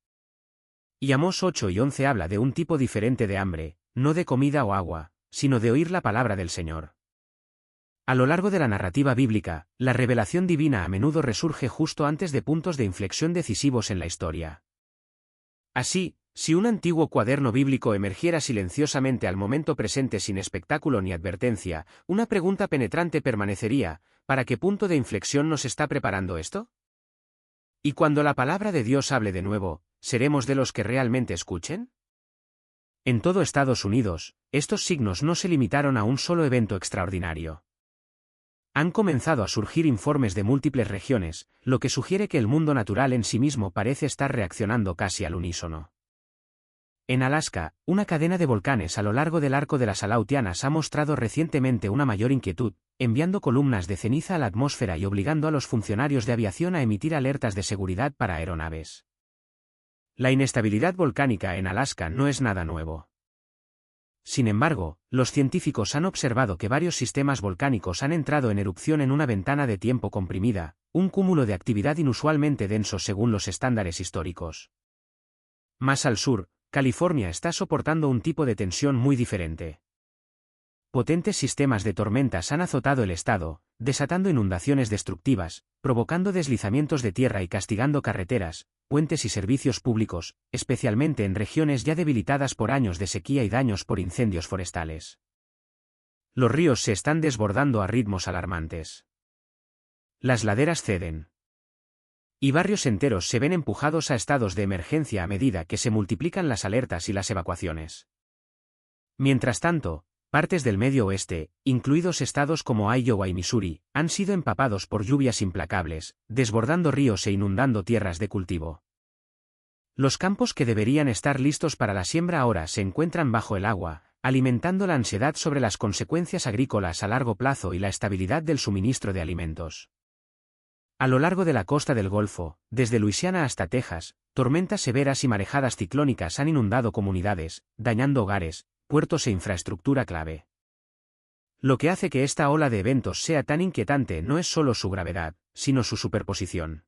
Y Amós 8 y 11 habla de un tipo diferente de hambre, no de comida o agua, sino de oír la palabra del Señor. A lo largo de la narrativa bíblica, la revelación divina a menudo resurge justo antes de puntos de inflexión decisivos en la historia. Así, si un antiguo cuaderno bíblico emergiera silenciosamente al momento presente sin espectáculo ni advertencia, una pregunta penetrante permanecería: ¿para qué punto de inflexión nos está preparando esto? Y cuando la palabra de Dios hable de nuevo, ¿seremos de los que realmente escuchen? En todo Estados Unidos, estos signos no se limitaron a un solo evento extraordinario. Han comenzado a surgir informes de múltiples regiones, lo que sugiere que el mundo natural en sí mismo parece estar reaccionando casi al unísono. En Alaska, una cadena de volcanes a lo largo del arco de las Aleutianas ha mostrado recientemente una mayor inquietud, enviando columnas de ceniza a la atmósfera y obligando a los funcionarios de aviación a emitir alertas de seguridad para aeronaves. La inestabilidad volcánica en Alaska no es nada nuevo. Sin embargo, los científicos han observado que varios sistemas volcánicos han entrado en erupción en una ventana de tiempo comprimida, un cúmulo de actividad inusualmente denso según los estándares históricos. Más al sur, California está soportando un tipo de tensión muy diferente. Potentes sistemas de tormentas han azotado el estado, desatando inundaciones destructivas, provocando deslizamientos de tierra y castigando carreteras, puentes y servicios públicos, especialmente en regiones ya debilitadas por años de sequía y daños por incendios forestales. Los ríos se están desbordando a ritmos alarmantes. Las laderas ceden. Y barrios enteros se ven empujados a estados de emergencia a medida que se multiplican las alertas y las evacuaciones. Mientras tanto, partes del Medio Oeste, incluidos estados como Iowa y Missouri, han sido empapados por lluvias implacables, desbordando ríos e inundando tierras de cultivo. Los campos que deberían estar listos para la siembra ahora se encuentran bajo el agua, alimentando la ansiedad sobre las consecuencias agrícolas a largo plazo y la estabilidad del suministro de alimentos. A lo largo de la costa del Golfo, desde Luisiana hasta Texas, tormentas severas y marejadas ciclónicas han inundado comunidades, dañando hogares, puertos e infraestructura clave. Lo que hace que esta ola de eventos sea tan inquietante no es solo su gravedad, sino su superposición.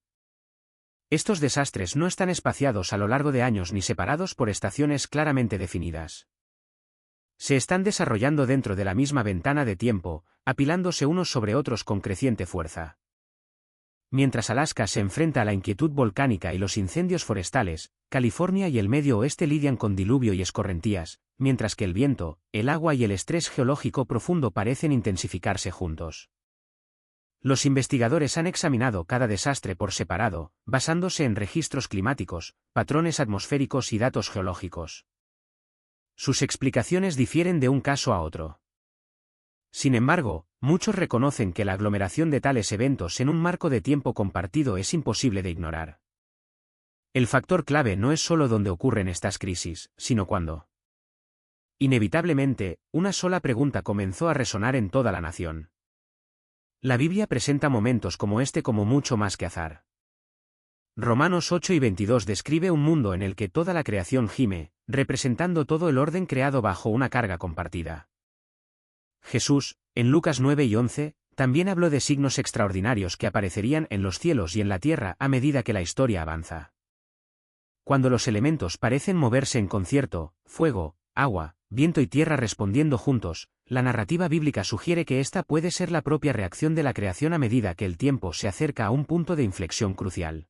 Estos desastres no están espaciados a lo largo de años ni separados por estaciones claramente definidas. Se están desarrollando dentro de la misma ventana de tiempo, apilándose unos sobre otros con creciente fuerza. Mientras Alaska se enfrenta a la inquietud volcánica y los incendios forestales, California y el Medio Oeste lidian con diluvio y escorrentías, mientras que el viento, el agua y el estrés geológico profundo parecen intensificarse juntos. Los investigadores han examinado cada desastre por separado, basándose en registros climáticos, patrones atmosféricos y datos geológicos. Sus explicaciones difieren de un caso a otro. Sin embargo, muchos reconocen que la aglomeración de tales eventos en un marco de tiempo compartido es imposible de ignorar. El factor clave no es solo dónde ocurren estas crisis, sino cuándo. Inevitablemente, una sola pregunta comenzó a resonar en toda la nación. La Biblia presenta momentos como este como mucho más que azar. Romanos 8 y 22 describe un mundo en el que toda la creación gime, representando todo el orden creado bajo una carga compartida. Jesús, en Lucas 9 y 11, también habló de signos extraordinarios que aparecerían en los cielos y en la tierra a medida que la historia avanza. Cuando los elementos parecen moverse en concierto, fuego, agua, viento y tierra respondiendo juntos, la narrativa bíblica sugiere que esta puede ser la propia reacción de la creación a medida que el tiempo se acerca a un punto de inflexión crucial.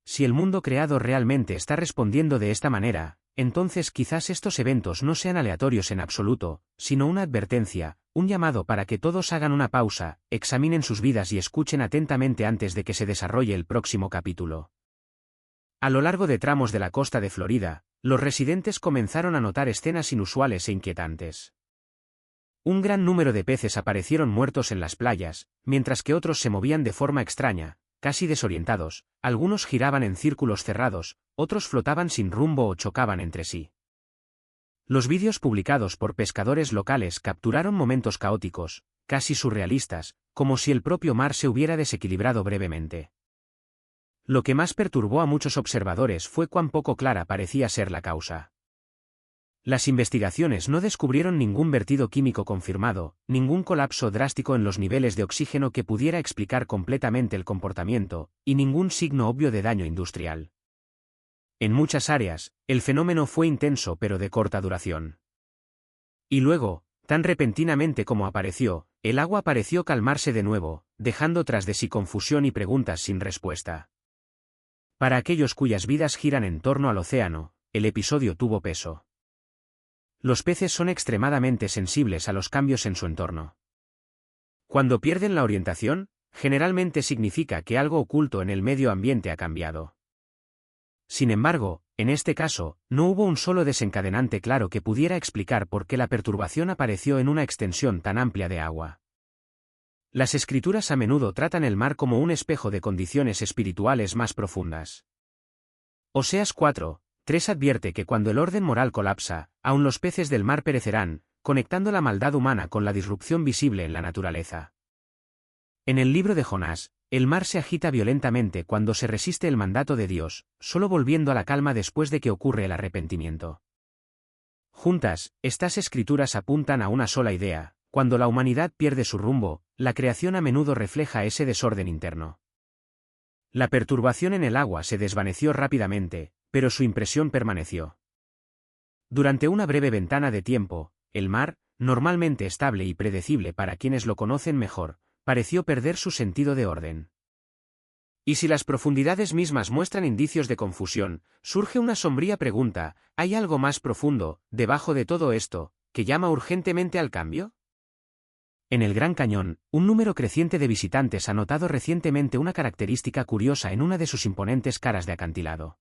Si el mundo creado realmente está respondiendo de esta manera, entonces quizás estos eventos no sean aleatorios en absoluto, sino una advertencia, un llamado para que todos hagan una pausa, examinen sus vidas y escuchen atentamente antes de que se desarrolle el próximo capítulo. A lo largo de tramos de la costa de Florida, los residentes comenzaron a notar escenas inusuales e inquietantes. Un gran número de peces aparecieron muertos en las playas, mientras que otros se movían de forma extraña, casi desorientados, algunos giraban en círculos cerrados, otros flotaban sin rumbo o chocaban entre sí. Los vídeos publicados por pescadores locales capturaron momentos caóticos, casi surrealistas, como si el propio mar se hubiera desequilibrado brevemente. Lo que más perturbó a muchos observadores fue cuán poco clara parecía ser la causa. Las investigaciones no descubrieron ningún vertido químico confirmado, ningún colapso drástico en los niveles de oxígeno que pudiera explicar completamente el comportamiento, y ningún signo obvio de daño industrial. En muchas áreas, el fenómeno fue intenso pero de corta duración. Y luego, tan repentinamente como apareció, el agua pareció calmarse de nuevo, dejando tras de sí confusión y preguntas sin respuesta. Para aquellos cuyas vidas giran en torno al océano, el episodio tuvo peso. Los peces son extremadamente sensibles a los cambios en su entorno. Cuando pierden la orientación, generalmente significa que algo oculto en el medio ambiente ha cambiado. Sin embargo, en este caso, no hubo un solo desencadenante claro que pudiera explicar por qué la perturbación apareció en una extensión tan amplia de agua. Las escrituras a menudo tratan el mar como un espejo de condiciones espirituales más profundas. Oseas 4:3 advierte que cuando el orden moral colapsa, aun los peces del mar perecerán, conectando la maldad humana con la disrupción visible en la naturaleza. En el libro de Jonás, el mar se agita violentamente cuando se resiste el mandato de Dios, solo volviendo a la calma después de que ocurre el arrepentimiento. Juntas, estas escrituras apuntan a una sola idea: cuando la humanidad pierde su rumbo, la creación a menudo refleja ese desorden interno. La perturbación en el agua se desvaneció rápidamente, pero su impresión permaneció. Durante una breve ventana de tiempo, el mar, normalmente estable y predecible para quienes lo conocen mejor, pareció perder su sentido de orden. Y si las profundidades mismas muestran indicios de confusión, surge una sombría pregunta: ¿hay algo más profundo, debajo de todo esto, que llama urgentemente al cambio? En el Gran Cañón, un número creciente de visitantes ha notado recientemente una característica curiosa en una de sus imponentes caras de acantilado.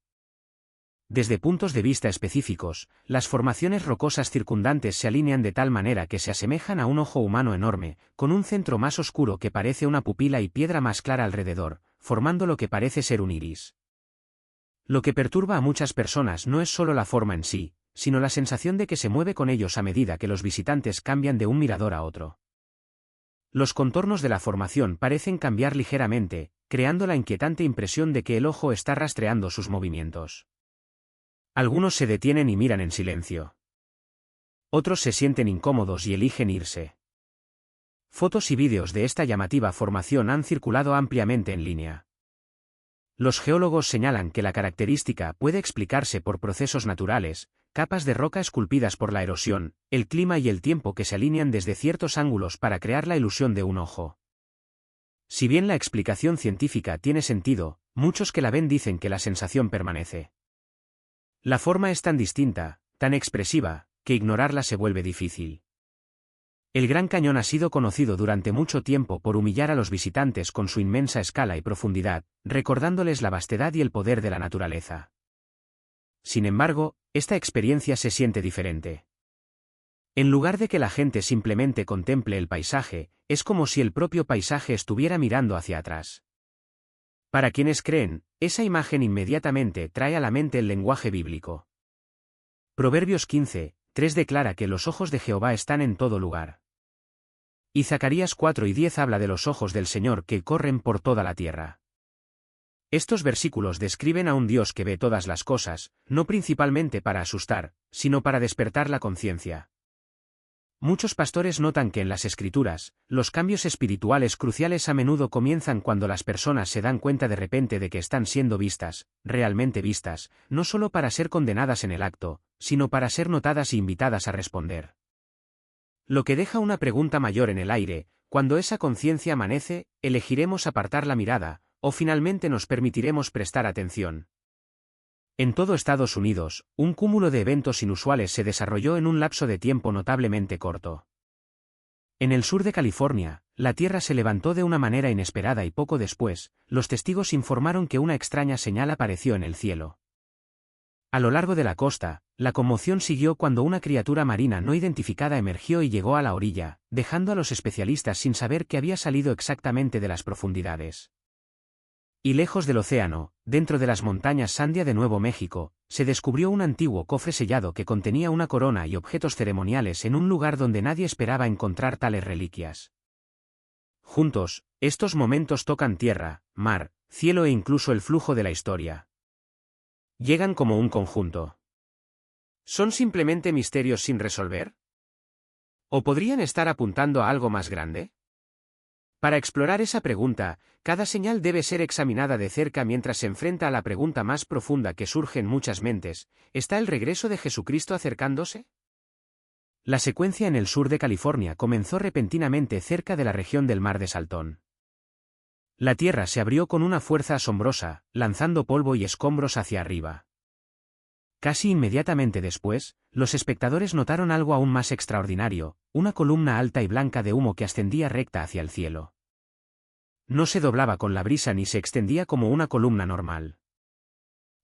Desde puntos de vista específicos, las formaciones rocosas circundantes se alinean de tal manera que se asemejan a un ojo humano enorme, con un centro más oscuro que parece una pupila y piedra más clara alrededor, formando lo que parece ser un iris. Lo que perturba a muchas personas no es solo la forma en sí, sino la sensación de que se mueve con ellos a medida que los visitantes cambian de un mirador a otro. Los contornos de la formación parecen cambiar ligeramente, creando la inquietante impresión de que el ojo está rastreando sus movimientos. Algunos se detienen y miran en silencio. Otros se sienten incómodos y eligen irse. Fotos y vídeos de esta llamativa formación han circulado ampliamente en línea. Los geólogos señalan que la característica puede explicarse por procesos naturales, capas de roca esculpidas por la erosión, el clima y el tiempo que se alinean desde ciertos ángulos para crear la ilusión de un ojo. Si bien la explicación científica tiene sentido, muchos que la ven dicen que la sensación permanece. La forma es tan distinta, tan expresiva, que ignorarla se vuelve difícil. El Gran Cañón ha sido conocido durante mucho tiempo por humillar a los visitantes con su inmensa escala y profundidad, recordándoles la vastedad y el poder de la naturaleza. Sin embargo, esta experiencia se siente diferente. En lugar de que la gente simplemente contemple el paisaje, es como si el propio paisaje estuviera mirando hacia atrás. Para quienes creen, esa imagen inmediatamente trae a la mente el lenguaje bíblico. Proverbios 15:3 declara que los ojos de Jehová están en todo lugar. Y Zacarías 4:10 habla de los ojos del Señor que corren por toda la tierra. Estos versículos describen a un Dios que ve todas las cosas, no principalmente para asustar, sino para despertar la conciencia. Muchos pastores notan que en las Escrituras, los cambios espirituales cruciales a menudo comienzan cuando las personas se dan cuenta de repente de que están siendo vistas, realmente vistas, no solo para ser condenadas en el acto, sino para ser notadas e invitadas a responder. Lo que deja una pregunta mayor en el aire: cuando esa conciencia amanece, ¿elegiremos apartar la mirada, o finalmente nos permitiremos prestar atención? En todo Estados Unidos, un cúmulo de eventos inusuales se desarrolló en un lapso de tiempo notablemente corto. En el sur de California, la Tierra se levantó de una manera inesperada y poco después, los testigos informaron que una extraña señal apareció en el cielo. A lo largo de la costa, la conmoción siguió cuando una criatura marina no identificada emergió y llegó a la orilla, dejando a los especialistas sin saber qué había salido exactamente de las profundidades. Y lejos del océano, dentro de las montañas Sandia de Nuevo México, se descubrió un antiguo cofre sellado que contenía una corona y objetos ceremoniales en un lugar donde nadie esperaba encontrar tales reliquias. Juntos, estos momentos tocan tierra, mar, cielo e incluso el flujo de la historia. Llegan como un conjunto. ¿Son simplemente misterios sin resolver? ¿O podrían estar apuntando a algo más grande? Para explorar esa pregunta, cada señal debe ser examinada de cerca mientras se enfrenta a la pregunta más profunda que surge en muchas mentes: ¿está el regreso de Jesucristo acercándose? La secuencia en el sur de California comenzó repentinamente cerca de la región del Mar de Saltón. La tierra se abrió con una fuerza asombrosa, lanzando polvo y escombros hacia arriba. Casi inmediatamente después, los espectadores notaron algo aún más extraordinario: una columna alta y blanca de humo que ascendía recta hacia el cielo. No se doblaba con la brisa ni se extendía como una columna normal.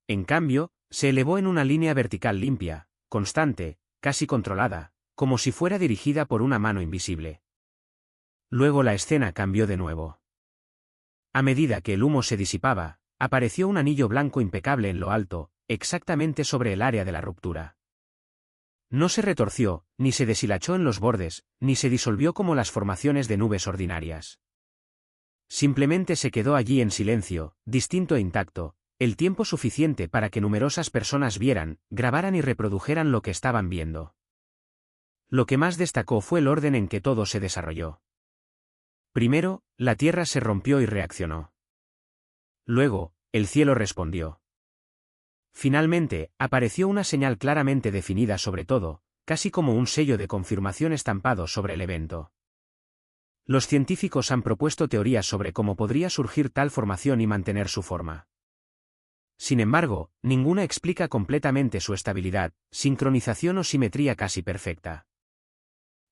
En cambio, se elevó en una línea vertical limpia, constante, casi controlada, como si fuera dirigida por una mano invisible. Luego la escena cambió de nuevo. A medida que el humo se disipaba, apareció un anillo blanco impecable en lo alto, exactamente sobre el área de la ruptura. No se retorció, ni se deshilachó en los bordes, ni se disolvió como las formaciones de nubes ordinarias. Simplemente se quedó allí en silencio, distinto e intacto, el tiempo suficiente para que numerosas personas vieran, grabaran y reprodujeran lo que estaban viendo. Lo que más destacó fue el orden en que todo se desarrolló. Primero, la tierra se rompió y reaccionó. Luego, el cielo respondió. Finalmente, apareció una señal claramente definida sobre todo, casi como un sello de confirmación estampado sobre el evento. Los científicos han propuesto teorías sobre cómo podría surgir tal formación y mantener su forma. Sin embargo, ninguna explica completamente su estabilidad, sincronización o simetría casi perfecta.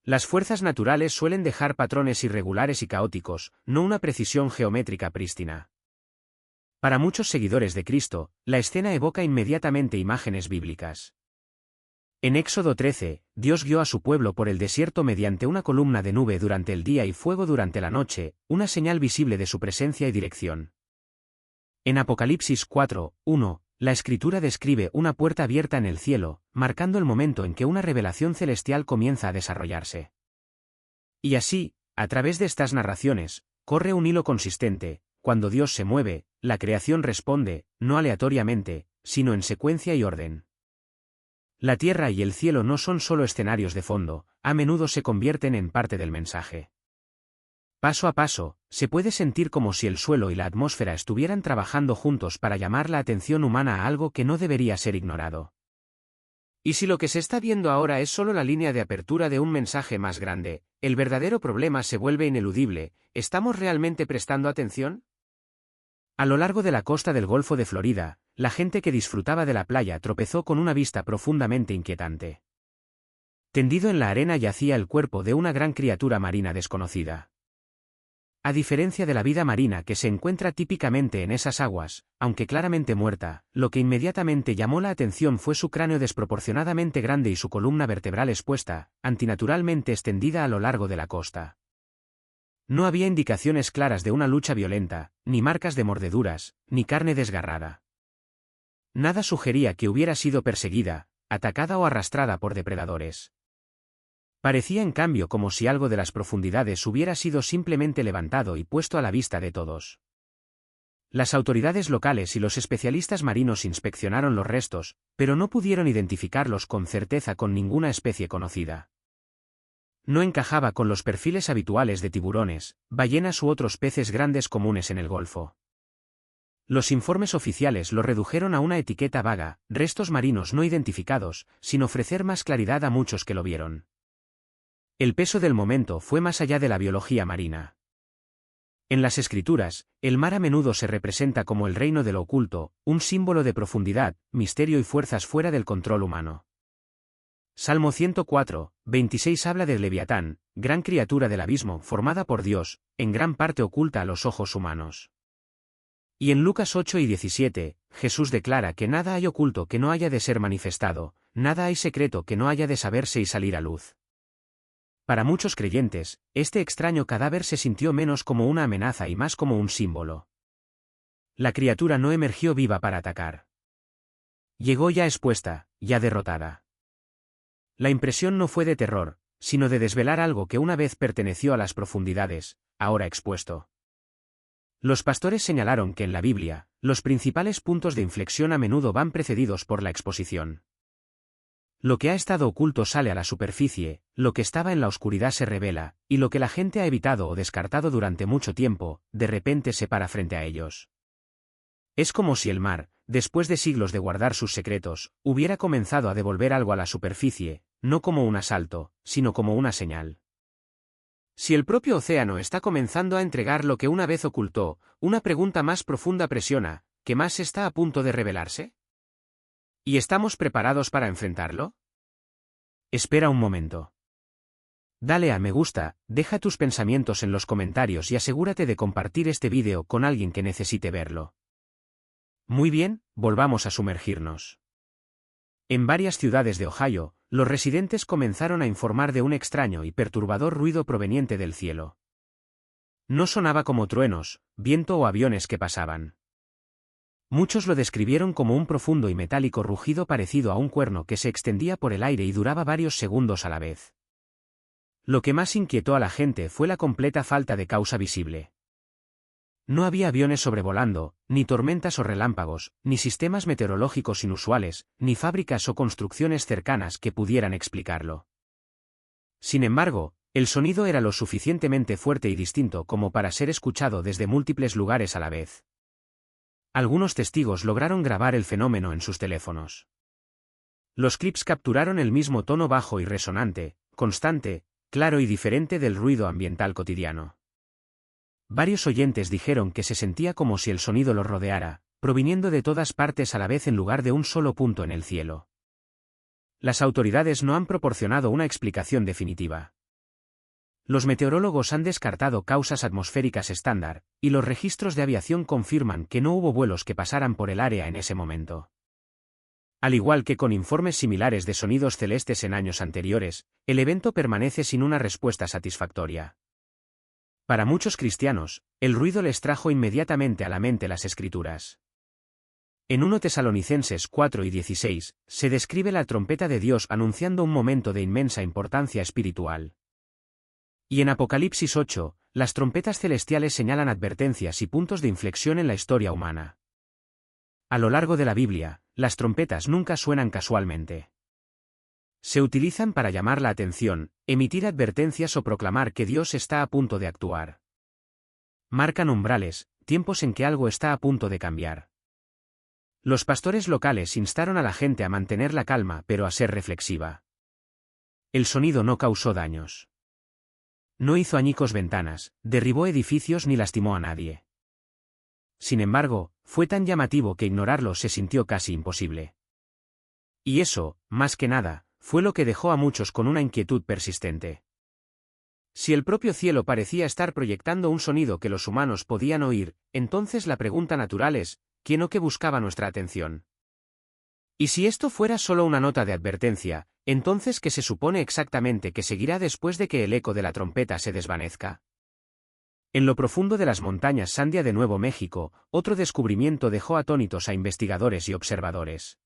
Las fuerzas naturales suelen dejar patrones irregulares y caóticos, no una precisión geométrica prístina. Para muchos seguidores de Cristo, la escena evoca inmediatamente imágenes bíblicas. En Éxodo 13, Dios guió a su pueblo por el desierto mediante una columna de nube durante el día y fuego durante la noche, una señal visible de su presencia y dirección. En Apocalipsis 4:1, la Escritura describe una puerta abierta en el cielo, marcando el momento en que una revelación celestial comienza a desarrollarse. Y así, a través de estas narraciones, corre un hilo consistente: cuando Dios se mueve, la creación responde, no aleatoriamente, sino en secuencia y orden. La tierra y el cielo no son solo escenarios de fondo, a menudo se convierten en parte del mensaje. Paso a paso, se puede sentir como si el suelo y la atmósfera estuvieran trabajando juntos para llamar la atención humana a algo que no debería ser ignorado. ¿Y si lo que se está viendo ahora es solo la línea de apertura de un mensaje más grande, el verdadero problema se vuelve ineludible? ¿Estamos realmente prestando atención? A lo largo de la costa del Golfo de Florida, la gente que disfrutaba de la playa tropezó con una vista profundamente inquietante. Tendido en la arena yacía el cuerpo de una gran criatura marina desconocida. A diferencia de la vida marina que se encuentra típicamente en esas aguas, aunque claramente muerta, lo que inmediatamente llamó la atención fue su cráneo desproporcionadamente grande y su columna vertebral expuesta, antinaturalmente extendida a lo largo de la costa. No había indicaciones claras de una lucha violenta, ni marcas de mordeduras, ni carne desgarrada. Nada sugería que hubiera sido perseguida, atacada o arrastrada por depredadores. Parecía en cambio como si algo de las profundidades hubiera sido simplemente levantado y puesto a la vista de todos. Las autoridades locales y los especialistas marinos inspeccionaron los restos, pero no pudieron identificarlos con certeza con ninguna especie conocida. No encajaba con los perfiles habituales de tiburones, ballenas u otros peces grandes comunes en el Golfo. Los informes oficiales lo redujeron a una etiqueta vaga, restos marinos no identificados, sin ofrecer más claridad a muchos que lo vieron. El peso del momento fue más allá de la biología marina. En las escrituras, el mar a menudo se representa como el reino de lo oculto, un símbolo de profundidad, misterio y fuerzas fuera del control humano. Salmo 104, 26 habla del Leviatán, gran criatura del abismo formada por Dios, en gran parte oculta a los ojos humanos. Y en Lucas 8 y 17, Jesús declara que nada hay oculto que no haya de ser manifestado, nada hay secreto que no haya de saberse y salir a luz. Para muchos creyentes, este extraño cadáver se sintió menos como una amenaza y más como un símbolo. La criatura no emergió viva para atacar. Llegó ya expuesta, ya derrotada. La impresión no fue de terror, sino de desvelar algo que una vez perteneció a las profundidades, ahora expuesto. Los pastores señalaron que en la Biblia, los principales puntos de inflexión a menudo van precedidos por la exposición. Lo que ha estado oculto sale a la superficie, lo que estaba en la oscuridad se revela, y lo que la gente ha evitado o descartado durante mucho tiempo, de repente se para frente a ellos. Es como si el mar, después de siglos de guardar sus secretos, hubiera comenzado a devolver algo a la superficie, no como un asalto, sino como una señal. Si el propio océano está comenzando a entregar lo que una vez ocultó, una pregunta más profunda presiona, ¿qué más está a punto de revelarse? ¿Y estamos preparados para enfrentarlo? Espera un momento. Dale a me gusta, deja tus pensamientos en los comentarios y asegúrate de compartir este vídeo con alguien que necesite verlo. Muy bien, volvamos a sumergirnos. En varias ciudades de Ohio, los residentes comenzaron a informar de un extraño y perturbador ruido proveniente del cielo. No sonaba como truenos, viento o aviones que pasaban. Muchos lo describieron como un profundo y metálico rugido parecido a un cuerno que se extendía por el aire y duraba varios segundos a la vez. Lo que más inquietó a la gente fue la completa falta de causa visible. No había aviones sobrevolando, ni tormentas o relámpagos, ni sistemas meteorológicos inusuales, ni fábricas o construcciones cercanas que pudieran explicarlo. Sin embargo, el sonido era lo suficientemente fuerte y distinto como para ser escuchado desde múltiples lugares a la vez. Algunos testigos lograron grabar el fenómeno en sus teléfonos. Los clips capturaron el mismo tono bajo y resonante, constante, claro y diferente del ruido ambiental cotidiano. Varios oyentes dijeron que se sentía como si el sonido los rodeara, proviniendo de todas partes a la vez en lugar de un solo punto en el cielo. Las autoridades no han proporcionado una explicación definitiva. Los meteorólogos han descartado causas atmosféricas estándar, y los registros de aviación confirman que no hubo vuelos que pasaran por el área en ese momento. Al igual que con informes similares de sonidos celestes en años anteriores, el evento permanece sin una respuesta satisfactoria. Para muchos cristianos, el ruido les trajo inmediatamente a la mente las Escrituras. En 1 Tesalonicenses 4 y 16, se describe la trompeta de Dios anunciando un momento de inmensa importancia espiritual. Y en Apocalipsis 8, las trompetas celestiales señalan advertencias y puntos de inflexión en la historia humana. A lo largo de la Biblia, las trompetas nunca suenan casualmente. Se utilizan para llamar la atención, emitir advertencias o proclamar que Dios está a punto de actuar. Marcan umbrales, tiempos en que algo está a punto de cambiar. Los pastores locales instaron a la gente a mantener la calma pero a ser reflexiva. El sonido no causó daños. No hizo añicos ventanas, derribó edificios ni lastimó a nadie. Sin embargo, fue tan llamativo que ignorarlo se sintió casi imposible. Y eso, más que nada, fue lo que dejó a muchos con una inquietud persistente. Si el propio cielo parecía estar proyectando un sonido que los humanos podían oír, entonces la pregunta natural es, ¿quién o qué buscaba nuestra atención? Y si esto fuera solo una nota de advertencia, entonces ¿qué se supone exactamente que seguirá después de que el eco de la trompeta se desvanezca? En lo profundo de las montañas Sandia de Nuevo México, otro descubrimiento dejó atónitos a investigadores y observadores.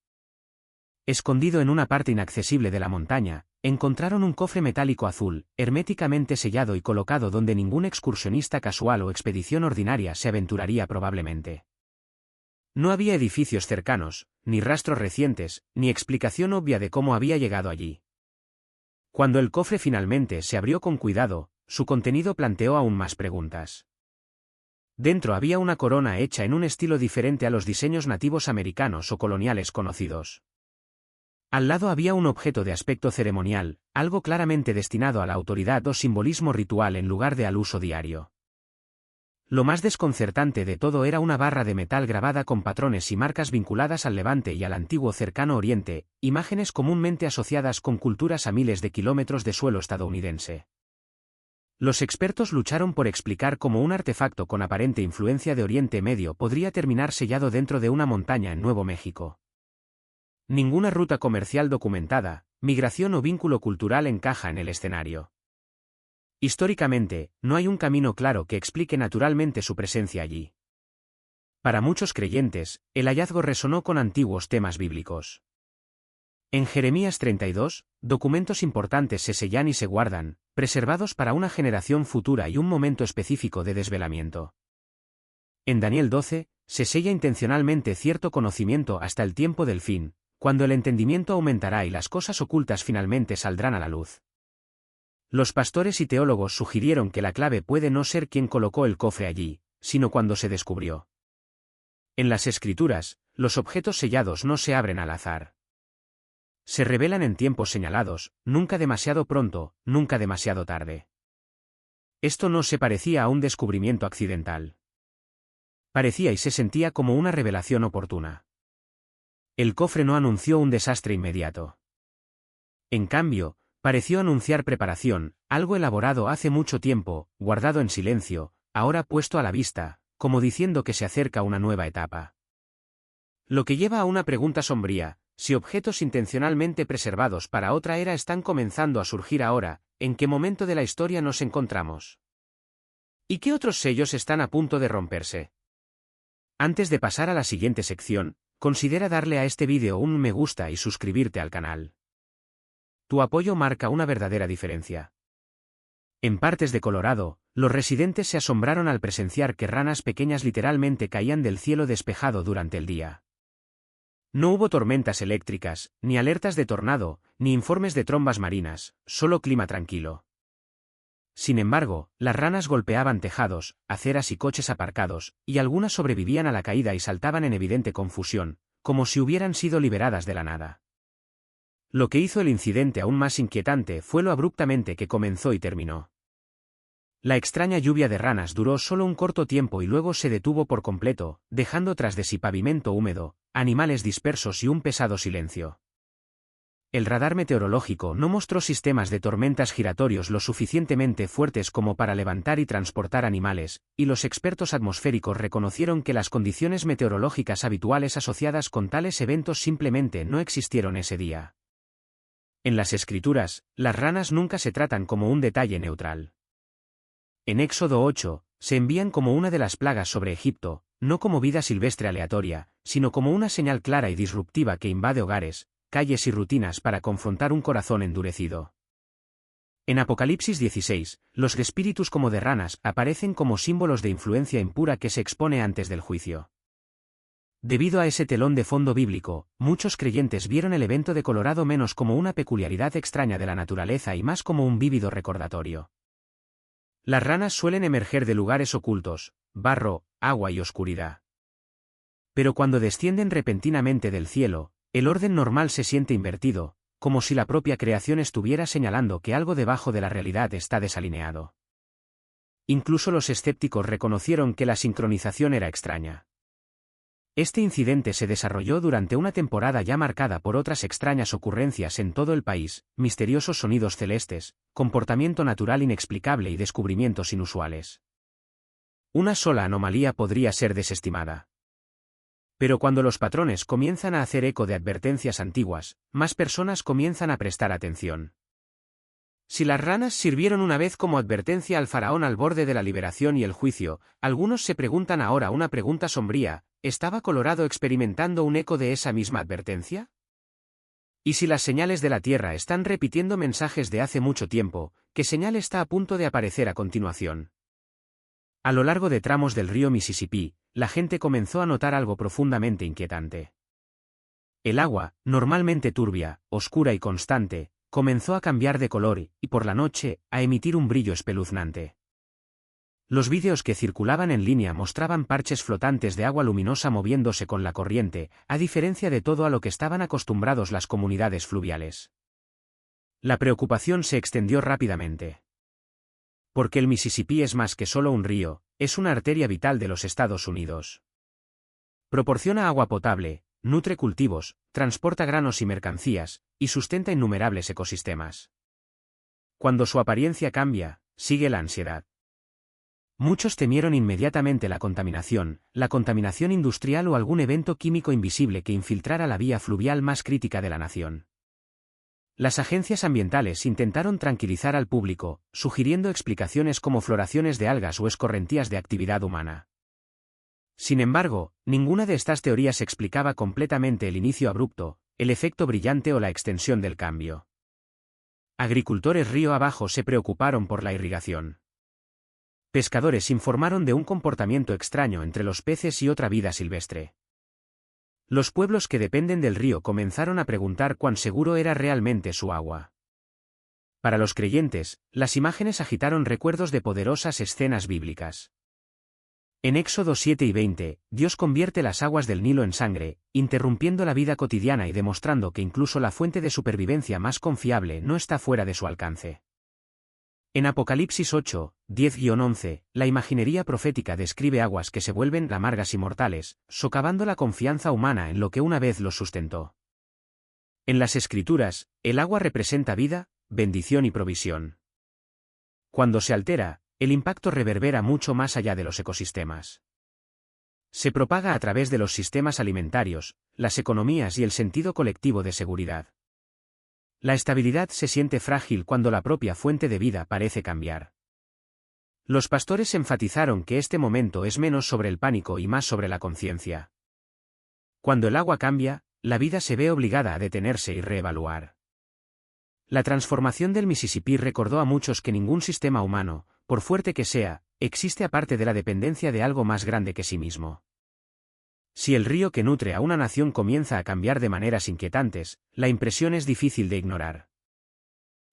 Escondido en una parte inaccesible de la montaña, encontraron un cofre metálico azul, herméticamente sellado y colocado donde ningún excursionista casual o expedición ordinaria se aventuraría probablemente. No había edificios cercanos, ni rastros recientes, ni explicación obvia de cómo había llegado allí. Cuando el cofre finalmente se abrió con cuidado, su contenido planteó aún más preguntas. Dentro había una corona hecha en un estilo diferente a los diseños nativos americanos o coloniales conocidos. Al lado había un objeto de aspecto ceremonial, algo claramente destinado a la autoridad o simbolismo ritual en lugar de al uso diario. Lo más desconcertante de todo era una barra de metal grabada con patrones y marcas vinculadas al Levante y al antiguo Cercano Oriente, imágenes comúnmente asociadas con culturas a miles de kilómetros de suelo estadounidense. Los expertos lucharon por explicar cómo un artefacto con aparente influencia de Oriente Medio podría terminar sellado dentro de una montaña en Nuevo México. Ninguna ruta comercial documentada, migración o vínculo cultural encaja en el escenario. Históricamente, no hay un camino claro que explique naturalmente su presencia allí. Para muchos creyentes, el hallazgo resonó con antiguos temas bíblicos. En Jeremías 32, documentos importantes se sellan y se guardan, preservados para una generación futura y un momento específico de desvelamiento. En Daniel 12, se sella intencionalmente cierto conocimiento hasta el tiempo del fin, cuando el entendimiento aumentará y las cosas ocultas finalmente saldrán a la luz. Los pastores y teólogos sugirieron que la clave puede no ser quien colocó el cofre allí, sino cuando se descubrió. En las Escrituras, los objetos sellados no se abren al azar. Se revelan en tiempos señalados, nunca demasiado pronto, nunca demasiado tarde. Esto no se parecía a un descubrimiento accidental. Parecía y se sentía como una revelación oportuna. El cofre no anunció un desastre inmediato. En cambio, pareció anunciar preparación, algo elaborado hace mucho tiempo, guardado en silencio, ahora puesto a la vista, como diciendo que se acerca una nueva etapa. Lo que lleva a una pregunta sombría: si objetos intencionalmente preservados para otra era están comenzando a surgir ahora, ¿en qué momento de la historia nos encontramos? ¿Y qué otros sellos están a punto de romperse? Antes de pasar a la siguiente sección, considera darle a este vídeo un me gusta y suscribirte al canal. Tu apoyo marca una verdadera diferencia. En partes de Colorado, los residentes se asombraron al presenciar que ranas pequeñas literalmente caían del cielo despejado durante el día. No hubo tormentas eléctricas, ni alertas de tornado, ni informes de trombas marinas, solo clima tranquilo. Sin embargo, las ranas golpeaban tejados, aceras y coches aparcados, y algunas sobrevivían a la caída y saltaban en evidente confusión, como si hubieran sido liberadas de la nada. Lo que hizo el incidente aún más inquietante fue lo abruptamente que comenzó y terminó. La extraña lluvia de ranas duró solo un corto tiempo y luego se detuvo por completo, dejando tras de sí pavimento húmedo, animales dispersos y un pesado silencio. El radar meteorológico no mostró sistemas de tormentas giratorios lo suficientemente fuertes como para levantar y transportar animales, y los expertos atmosféricos reconocieron que las condiciones meteorológicas habituales asociadas con tales eventos simplemente no existieron ese día. En las Escrituras, las ranas nunca se tratan como un detalle neutral. En Éxodo 8, se envían como una de las plagas sobre Egipto, no como vida silvestre aleatoria, sino como una señal clara y disruptiva que invade hogares, calles y rutinas para confrontar un corazón endurecido. En Apocalipsis 16, los espíritus como de ranas aparecen como símbolos de influencia impura que se expone antes del juicio. Debido a ese telón de fondo bíblico, muchos creyentes vieron el evento de Colorado menos como una peculiaridad extraña de la naturaleza y más como un vívido recordatorio. Las ranas suelen emerger de lugares ocultos, barro, agua y oscuridad. Pero cuando descienden repentinamente del cielo, el orden normal se siente invertido, como si la propia creación estuviera señalando que algo debajo de la realidad está desalineado. Incluso los escépticos reconocieron que la sincronización era extraña. Este incidente se desarrolló durante una temporada ya marcada por otras extrañas ocurrencias en todo el país, misteriosos sonidos celestes, comportamiento natural inexplicable y descubrimientos inusuales. Una sola anomalía podría ser desestimada. Pero cuando los patrones comienzan a hacer eco de advertencias antiguas, más personas comienzan a prestar atención. Si las ranas sirvieron una vez como advertencia al faraón al borde de la liberación y el juicio, algunos se preguntan ahora una pregunta sombría: ¿estaba Colorado experimentando un eco de esa misma advertencia? ¿Y si las señales de la Tierra están repitiendo mensajes de hace mucho tiempo, qué señal está a punto de aparecer a continuación? A lo largo de tramos del río Mississippi, la gente comenzó a notar algo profundamente inquietante. El agua, normalmente turbia, oscura y constante, comenzó a cambiar de color y, por la noche, a emitir un brillo espeluznante. Los vídeos que circulaban en línea mostraban parches flotantes de agua luminosa moviéndose con la corriente, a diferencia de todo a lo que estaban acostumbrados las comunidades fluviales. La preocupación se extendió rápidamente. Porque el Mississippi es más que solo un río, es una arteria vital de los Estados Unidos. Proporciona agua potable, nutre cultivos, transporta granos y mercancías, y sustenta innumerables ecosistemas. Cuando su apariencia cambia, sigue la ansiedad. Muchos temieron inmediatamente la contaminación industrial o algún evento químico invisible que infiltrara la vía fluvial más crítica de la nación. Las agencias ambientales intentaron tranquilizar al público, sugiriendo explicaciones como floraciones de algas o escorrentías de actividad humana. Sin embargo, ninguna de estas teorías explicaba completamente el inicio abrupto, el efecto brillante o la extensión del cambio. Agricultores río abajo se preocuparon por la irrigación. Pescadores informaron de un comportamiento extraño entre los peces y otra vida silvestre. Los pueblos que dependen del río comenzaron a preguntar cuán seguro era realmente su agua. Para los creyentes, las imágenes agitaron recuerdos de poderosas escenas bíblicas. En Éxodo 7 y 20, Dios convierte las aguas del Nilo en sangre, interrumpiendo la vida cotidiana y demostrando que incluso la fuente de supervivencia más confiable no está fuera de su alcance. En Apocalipsis 8, 10-11, la imaginería profética describe aguas que se vuelven amargas y mortales, socavando la confianza humana en lo que una vez los sustentó. En las Escrituras, el agua representa vida, bendición y provisión. Cuando se altera, el impacto reverbera mucho más allá de los ecosistemas. Se propaga a través de los sistemas alimentarios, las economías y el sentido colectivo de seguridad. La estabilidad se siente frágil cuando la propia fuente de vida parece cambiar. Los pastores enfatizaron que este momento es menos sobre el pánico y más sobre la conciencia. Cuando el agua cambia, la vida se ve obligada a detenerse y reevaluar. La transformación del Mississippi recordó a muchos que ningún sistema humano, por fuerte que sea, existe aparte de la dependencia de algo más grande que sí mismo. Si el río que nutre a una nación comienza a cambiar de maneras inquietantes, la impresión es difícil de ignorar.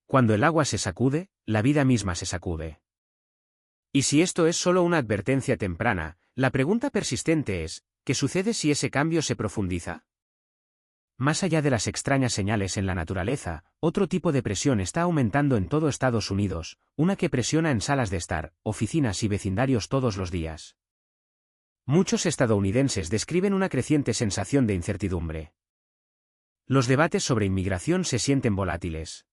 Cuando el agua se sacude, la vida misma se sacude. Y si esto es solo una advertencia temprana, la pregunta persistente es: ¿qué sucede si ese cambio se profundiza? Más allá de las extrañas señales en la naturaleza, otro tipo de presión está aumentando en todo Estados Unidos, una que presiona en salas de estar, oficinas y vecindarios todos los días. Muchos estadounidenses describen una creciente sensación de incertidumbre. Los debates sobre inmigración se sienten volátiles.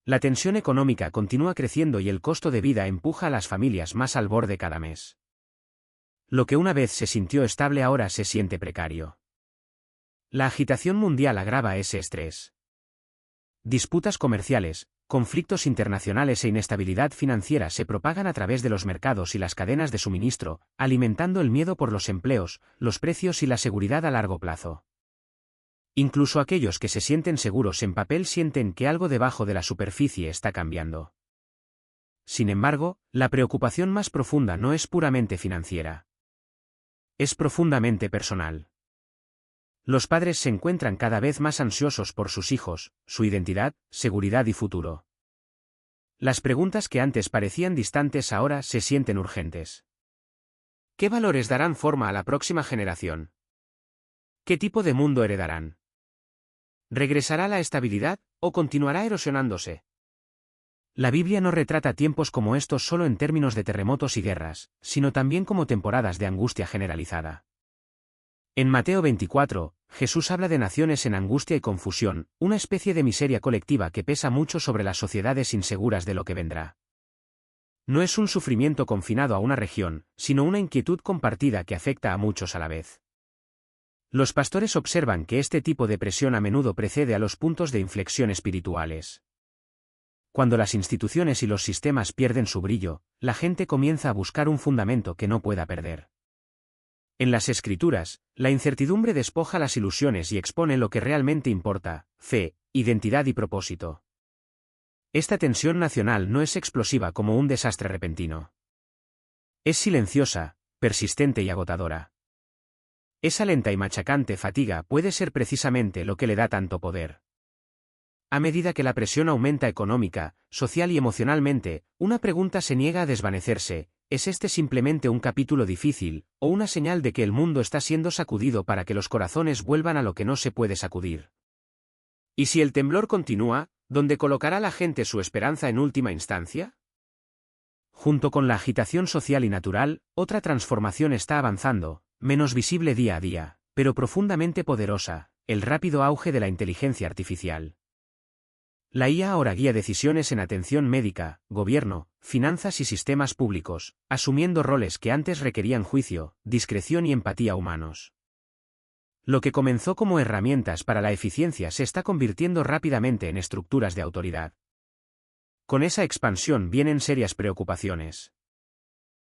La tensión económica continúa creciendo y el costo de vida empuja a las familias más al borde cada mes. Lo que una vez se sintió estable ahora se siente precario. La agitación mundial agrava ese estrés. Disputas comerciales, conflictos internacionales e inestabilidad financiera se propagan a través de los mercados y las cadenas de suministro, alimentando el miedo por los empleos, los precios y la seguridad a largo plazo. Incluso aquellos que se sienten seguros en papel sienten que algo debajo de la superficie está cambiando. Sin embargo, la preocupación más profunda no es puramente financiera. Es profundamente personal. Los padres se encuentran cada vez más ansiosos por sus hijos, su identidad, seguridad y futuro. Las preguntas que antes parecían distantes ahora se sienten urgentes. ¿Qué valores darán forma a la próxima generación? ¿Qué tipo de mundo heredarán? ¿Regresará la estabilidad, o continuará erosionándose? La Biblia no retrata tiempos como estos solo en términos de terremotos y guerras, sino también como temporadas de angustia generalizada. En Mateo 24, Jesús habla de naciones en angustia y confusión, una especie de miseria colectiva que pesa mucho sobre las sociedades inseguras de lo que vendrá. No es un sufrimiento confinado a una región, sino una inquietud compartida que afecta a muchos a la vez. Los pastores observan que este tipo de presión a menudo precede a los puntos de inflexión espirituales. Cuando las instituciones y los sistemas pierden su brillo, la gente comienza a buscar un fundamento que no pueda perder. En las Escrituras, la incertidumbre despoja las ilusiones y expone lo que realmente importa: fe, identidad y propósito. Esta tensión nacional no es explosiva como un desastre repentino. Es silenciosa, persistente y agotadora. Esa lenta y machacante fatiga puede ser precisamente lo que le da tanto poder. A medida que la presión aumenta económica, social y emocionalmente, una pregunta se niega a desvanecerse: ¿es este simplemente un capítulo difícil, o una señal de que el mundo está siendo sacudido para que los corazones vuelvan a lo que no se puede sacudir? ¿Y si el temblor continúa, dónde colocará la gente su esperanza en última instancia? Junto con la agitación social y natural, otra transformación está avanzando, menos visible día a día, pero profundamente poderosa: el rápido auge de la inteligencia artificial. La IA ahora guía decisiones en atención médica, gobierno, finanzas y sistemas públicos, asumiendo roles que antes requerían juicio, discreción y empatía humanos. Lo que comenzó como herramientas para la eficiencia se está convirtiendo rápidamente en estructuras de autoridad. Con esa expansión vienen serias preocupaciones.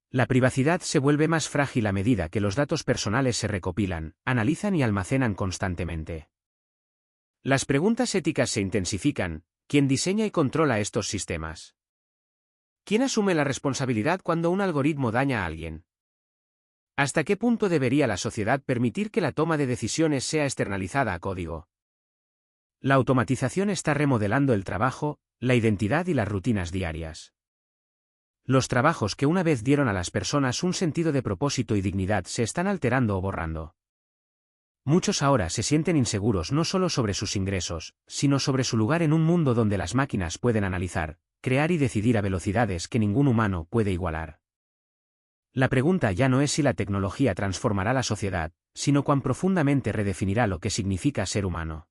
La privacidad se vuelve más frágil a medida que los datos personales se recopilan, analizan y almacenan constantemente. Las preguntas éticas se intensifican: ¿quién diseña y controla estos sistemas? ¿Quién asume la responsabilidad cuando un algoritmo daña a alguien? ¿Hasta qué punto debería la sociedad permitir que la toma de decisiones sea externalizada a código? La automatización está remodelando el trabajo, la identidad y las rutinas diarias. Los trabajos que una vez dieron a las personas un sentido de propósito y dignidad se están alterando o borrando. Muchos ahora se sienten inseguros no solo sobre sus ingresos, sino sobre su lugar en un mundo donde las máquinas pueden analizar, crear y decidir a velocidades que ningún humano puede igualar. La pregunta ya no es si la tecnología transformará la sociedad, sino cuán profundamente redefinirá lo que significa ser humano.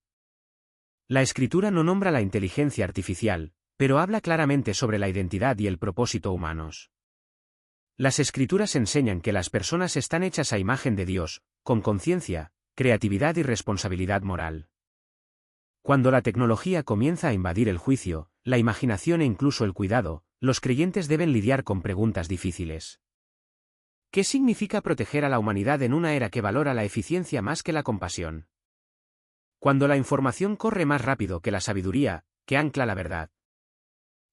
La Escritura no nombra la inteligencia artificial, pero habla claramente sobre la identidad y el propósito humanos. Las Escrituras enseñan que las personas están hechas a imagen de Dios, con conciencia, creatividad y responsabilidad moral. Cuando la tecnología comienza a invadir el juicio, la imaginación e incluso el cuidado, los creyentes deben lidiar con preguntas difíciles. ¿Qué significa proteger a la humanidad en una era que valora la eficiencia más que la compasión? Cuando la información corre más rápido que la sabiduría, que ancla la verdad.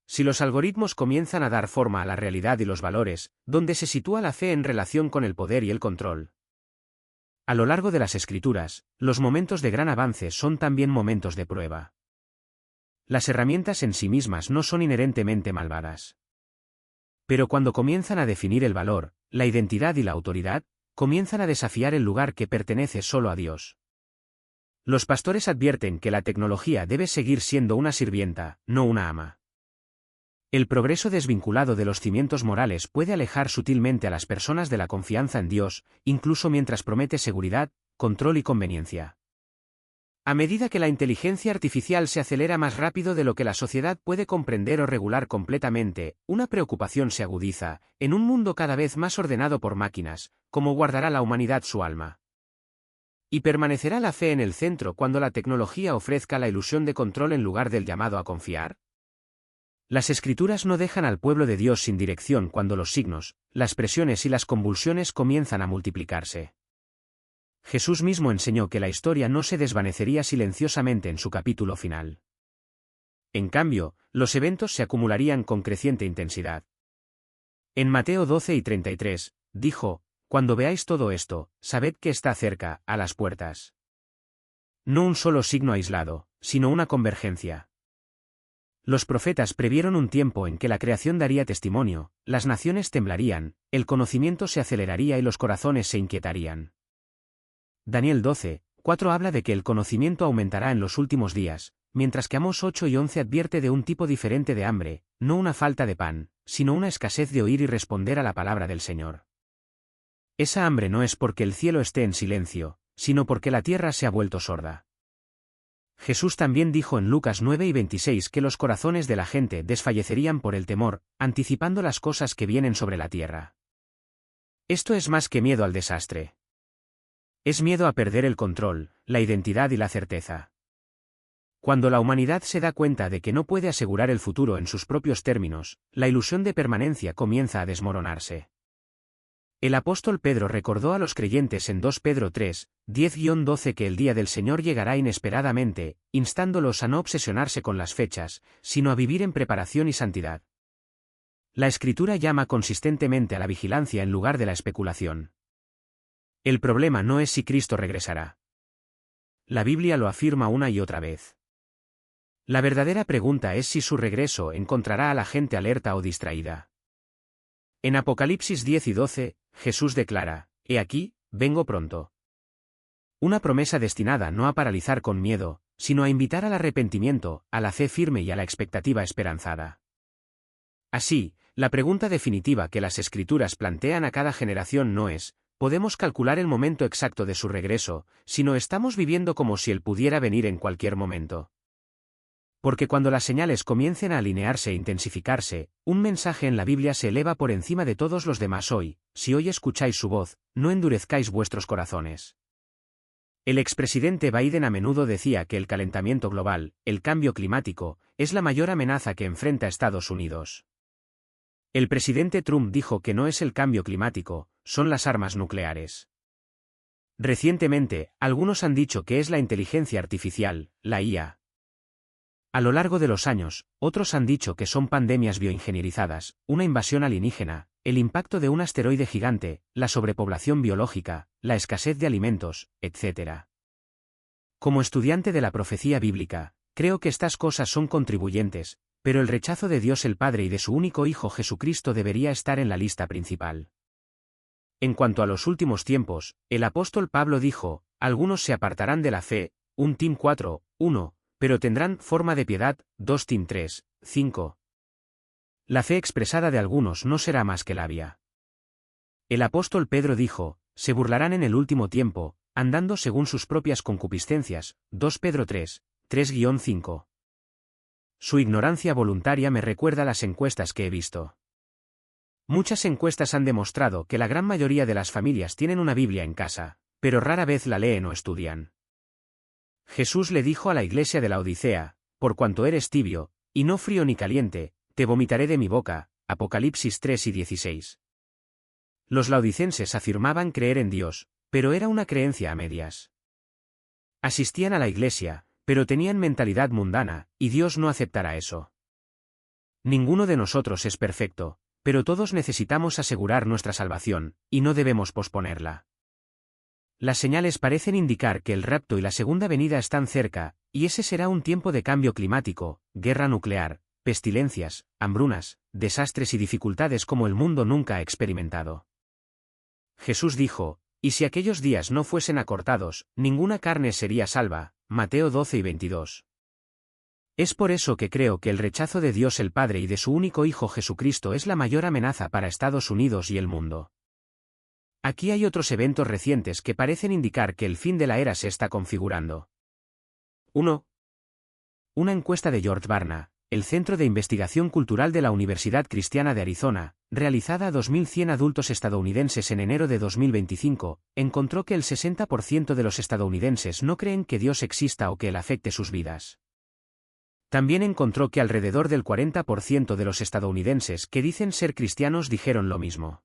Si los algoritmos comienzan a dar forma a la realidad y los valores, ¿dónde se sitúa la fe en relación con el poder y el control? A lo largo de las Escrituras, los momentos de gran avance son también momentos de prueba. Las herramientas en sí mismas no son inherentemente malvadas. Pero cuando comienzan a definir el valor, la identidad y la autoridad, comienzan a desafiar el lugar que pertenece solo a Dios. Los pastores advierten que la tecnología debe seguir siendo una sirvienta, no una ama. El progreso desvinculado de los cimientos morales puede alejar sutilmente a las personas de la confianza en Dios, incluso mientras promete seguridad, control y conveniencia. A medida que la inteligencia artificial se acelera más rápido de lo que la sociedad puede comprender o regular completamente, una preocupación se agudiza: en un mundo cada vez más ordenado por máquinas, ¿cómo guardará la humanidad su alma? ¿Y permanecerá la fe en el centro cuando la tecnología ofrezca la ilusión de control en lugar del llamado a confiar? Las Escrituras no dejan al pueblo de Dios sin dirección cuando los signos, las presiones y las convulsiones comienzan a multiplicarse. Jesús mismo enseñó que la historia no se desvanecería silenciosamente en su capítulo final. En cambio, los eventos se acumularían con creciente intensidad. En Mateo 12 y 33, dijo: «Cuando veáis todo esto, sabed que está cerca, a las puertas». No un solo signo aislado, sino una convergencia. Los profetas previeron un tiempo en que la creación daría testimonio, las naciones temblarían, el conocimiento se aceleraría y los corazones se inquietarían. Daniel 12, 4 habla de que el conocimiento aumentará en los últimos días, mientras que Amós 8 y 11 advierte de un tipo diferente de hambre, no una falta de pan, sino una escasez de oír y responder a la palabra del Señor. Esa hambre no es porque el cielo esté en silencio, sino porque la tierra se ha vuelto sorda. Jesús también dijo en Lucas 9:26 que los corazones de la gente desfallecerían por el temor, anticipando las cosas que vienen sobre la tierra. Esto es más que miedo al desastre. Es miedo a perder el control, la identidad y la certeza. Cuando la humanidad se da cuenta de que no puede asegurar el futuro en sus propios términos, la ilusión de permanencia comienza a desmoronarse. El apóstol Pedro recordó a los creyentes en 2 Pedro 3, 10-12 que el día del Señor llegará inesperadamente, instándolos a no obsesionarse con las fechas, sino a vivir en preparación y santidad. La Escritura llama consistentemente a la vigilancia en lugar de la especulación. El problema no es si Cristo regresará. La Biblia lo afirma una y otra vez. La verdadera pregunta es si su regreso encontrará a la gente alerta o distraída. En Apocalipsis 10:12, Jesús declara, «He aquí, vengo pronto». Una promesa destinada no a paralizar con miedo, sino a invitar al arrepentimiento, a la fe firme y a la expectativa esperanzada. Así, la pregunta definitiva que las Escrituras plantean a cada generación no es, ¿podemos calcular el momento exacto de su regreso?, sino estamos viviendo como si él pudiera venir en cualquier momento. Porque cuando las señales comiencen a alinearse e intensificarse, un mensaje en la Biblia se eleva por encima de todos los demás hoy: si hoy escucháis su voz, no endurezcáis vuestros corazones. El expresidente Biden a menudo decía que el calentamiento global, el cambio climático, es la mayor amenaza que enfrenta Estados Unidos. El presidente Trump dijo que no es el cambio climático, son las armas nucleares. Recientemente, algunos han dicho que es la inteligencia artificial, la IA. A lo largo de los años, otros han dicho que son pandemias bioingenierizadas, una invasión alienígena, el impacto de un asteroide gigante, la sobrepoblación biológica, la escasez de alimentos, etc. Como estudiante de la profecía bíblica, creo que estas cosas son contribuyentes, pero el rechazo de Dios el Padre y de su único Hijo Jesucristo debería estar en la lista principal. En cuanto a los últimos tiempos, el apóstol Pablo dijo, algunos se apartarán de la fe, 1 Tim 4, 1, pero tendrán forma de piedad, 2 Tim 3, 5. La fe expresada de algunos no será más que labia. El apóstol Pedro dijo, se burlarán en el último tiempo, andando según sus propias concupiscencias, 2 Pedro 3, 3-5. Su ignorancia voluntaria me recuerda las encuestas que he visto. Muchas encuestas han demostrado que la gran mayoría de las familias tienen una Biblia en casa, pero rara vez la leen o estudian. Jesús le dijo a la iglesia de la Odisea, por cuanto eres tibio, y no frío ni caliente, te vomitaré de mi boca, Apocalipsis 3:16. Los laodicenses afirmaban creer en Dios, pero era una creencia a medias. Asistían a la iglesia, pero tenían mentalidad mundana, y Dios no aceptará eso. Ninguno de nosotros es perfecto, pero todos necesitamos asegurar nuestra salvación, y no debemos posponerla. Las señales parecen indicar que el rapto y la segunda venida están cerca, y ese será un tiempo de cambio climático, guerra nuclear, pestilencias, hambrunas, desastres y dificultades como el mundo nunca ha experimentado. Jesús dijo, y si aquellos días no fuesen acortados, ninguna carne sería salva, Mateo 12:22. Es por eso que creo que el rechazo de Dios el Padre y de su único Hijo Jesucristo es la mayor amenaza para Estados Unidos y el mundo. Aquí hay otros eventos recientes que parecen indicar que el fin de la era se está configurando. 1. Una encuesta de George Barna, el Centro de Investigación Cultural de la Universidad Cristiana de Arizona, realizada a 2.100 adultos estadounidenses en enero de 2025, encontró que el 60% de los estadounidenses no creen que Dios exista o que Él afecte sus vidas. También encontró que alrededor del 40% de los estadounidenses que dicen ser cristianos dijeron lo mismo.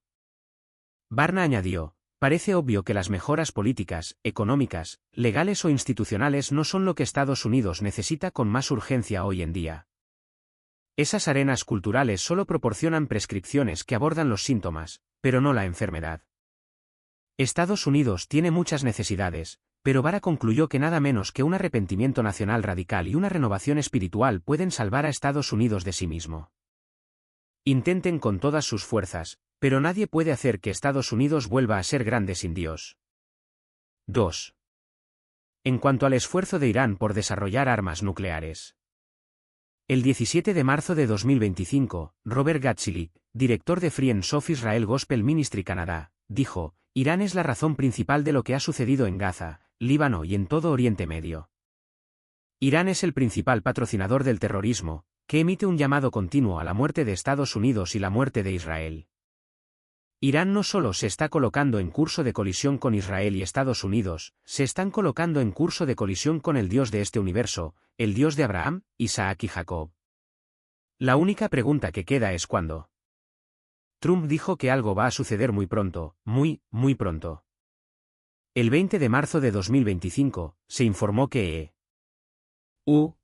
Barna añadió, parece obvio que las mejoras políticas, económicas, legales o institucionales no son lo que Estados Unidos necesita con más urgencia hoy en día. Esas arenas culturales solo proporcionan prescripciones que abordan los síntomas, pero no la enfermedad. Estados Unidos tiene muchas necesidades, pero Barna concluyó que nada menos que un arrepentimiento nacional radical y una renovación espiritual pueden salvar a Estados Unidos de sí mismo. Intenten con todas sus fuerzas, pero nadie puede hacer que Estados Unidos vuelva a ser grande sin Dios. 2. En cuanto al esfuerzo de Irán por desarrollar armas nucleares. El 17 de marzo de 2025, Robert Gatzili, director de Friends of Israel Gospel Ministry Canadá, dijo, Irán es la razón principal de lo que ha sucedido en Gaza, Líbano y en todo Oriente Medio. Irán es el principal patrocinador del terrorismo, que emite un llamado continuo a la muerte de Estados Unidos y la muerte de Israel. Irán no solo se está colocando en curso de colisión con Israel y Estados Unidos, se están colocando en curso de colisión con el Dios de este universo, el Dios de Abraham, Isaac y Jacob. La única pregunta que queda es ¿cuándo? Trump dijo que algo va a suceder muy pronto, muy pronto. El 20 de marzo de 2025, se informó que EU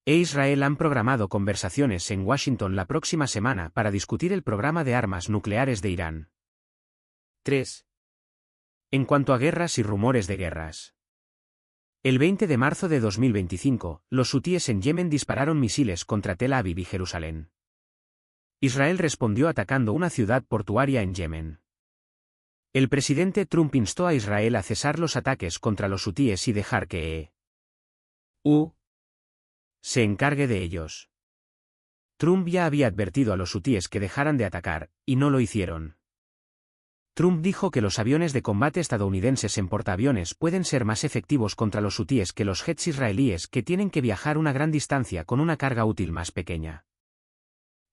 e Israel han programado conversaciones en Washington la próxima semana para discutir el programa de armas nucleares de Irán. 3. En cuanto a guerras y rumores de guerras. El 20 de marzo de 2025, los hutíes en Yemen dispararon misiles contra Tel Aviv y Jerusalén. Israel respondió atacando una ciudad portuaria en Yemen. El presidente Trump instó a Israel a cesar los ataques contra los hutíes y dejar que EU se encargue de ellos. Trump ya había advertido a los hutíes que dejaran de atacar, y no lo hicieron. Trump dijo que los aviones de combate estadounidenses en portaaviones pueden ser más efectivos contra los hutíes que los jets israelíes que tienen que viajar una gran distancia con una carga útil más pequeña.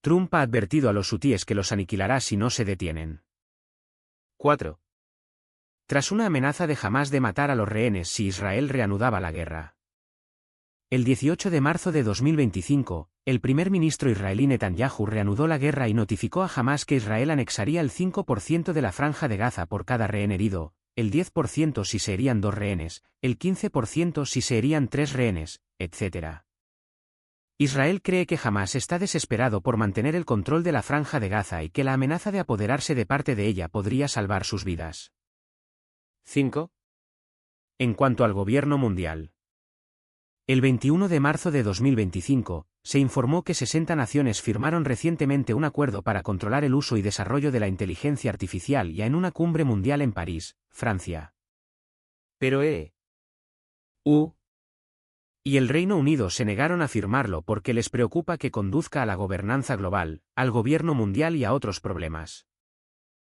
Trump ha advertido a los hutíes que los aniquilará si no se detienen. 4. Tras una amenaza de Hamás de matar a los rehenes si Israel reanudaba la guerra. El 18 de marzo de 2025, el primer ministro israelí Netanyahu reanudó la guerra y notificó a Hamás que Israel anexaría el 5% de la franja de Gaza por cada rehén herido, el 10% si se herían 2 rehenes, el 15% si se herían 3 rehenes, etc. Israel cree que Hamás está desesperado por mantener el control de la franja de Gaza y que la amenaza de apoderarse de parte de ella podría salvar sus vidas. 5. En cuanto al gobierno mundial. El 21 de marzo de 2025, se informó que 60 naciones firmaron recientemente un acuerdo para controlar el uso y desarrollo de la inteligencia artificial ya en una cumbre mundial en París, Francia. Pero EU y el Reino Unido se negaron a firmarlo porque les preocupa que conduzca a la gobernanza global, al gobierno mundial y a otros problemas.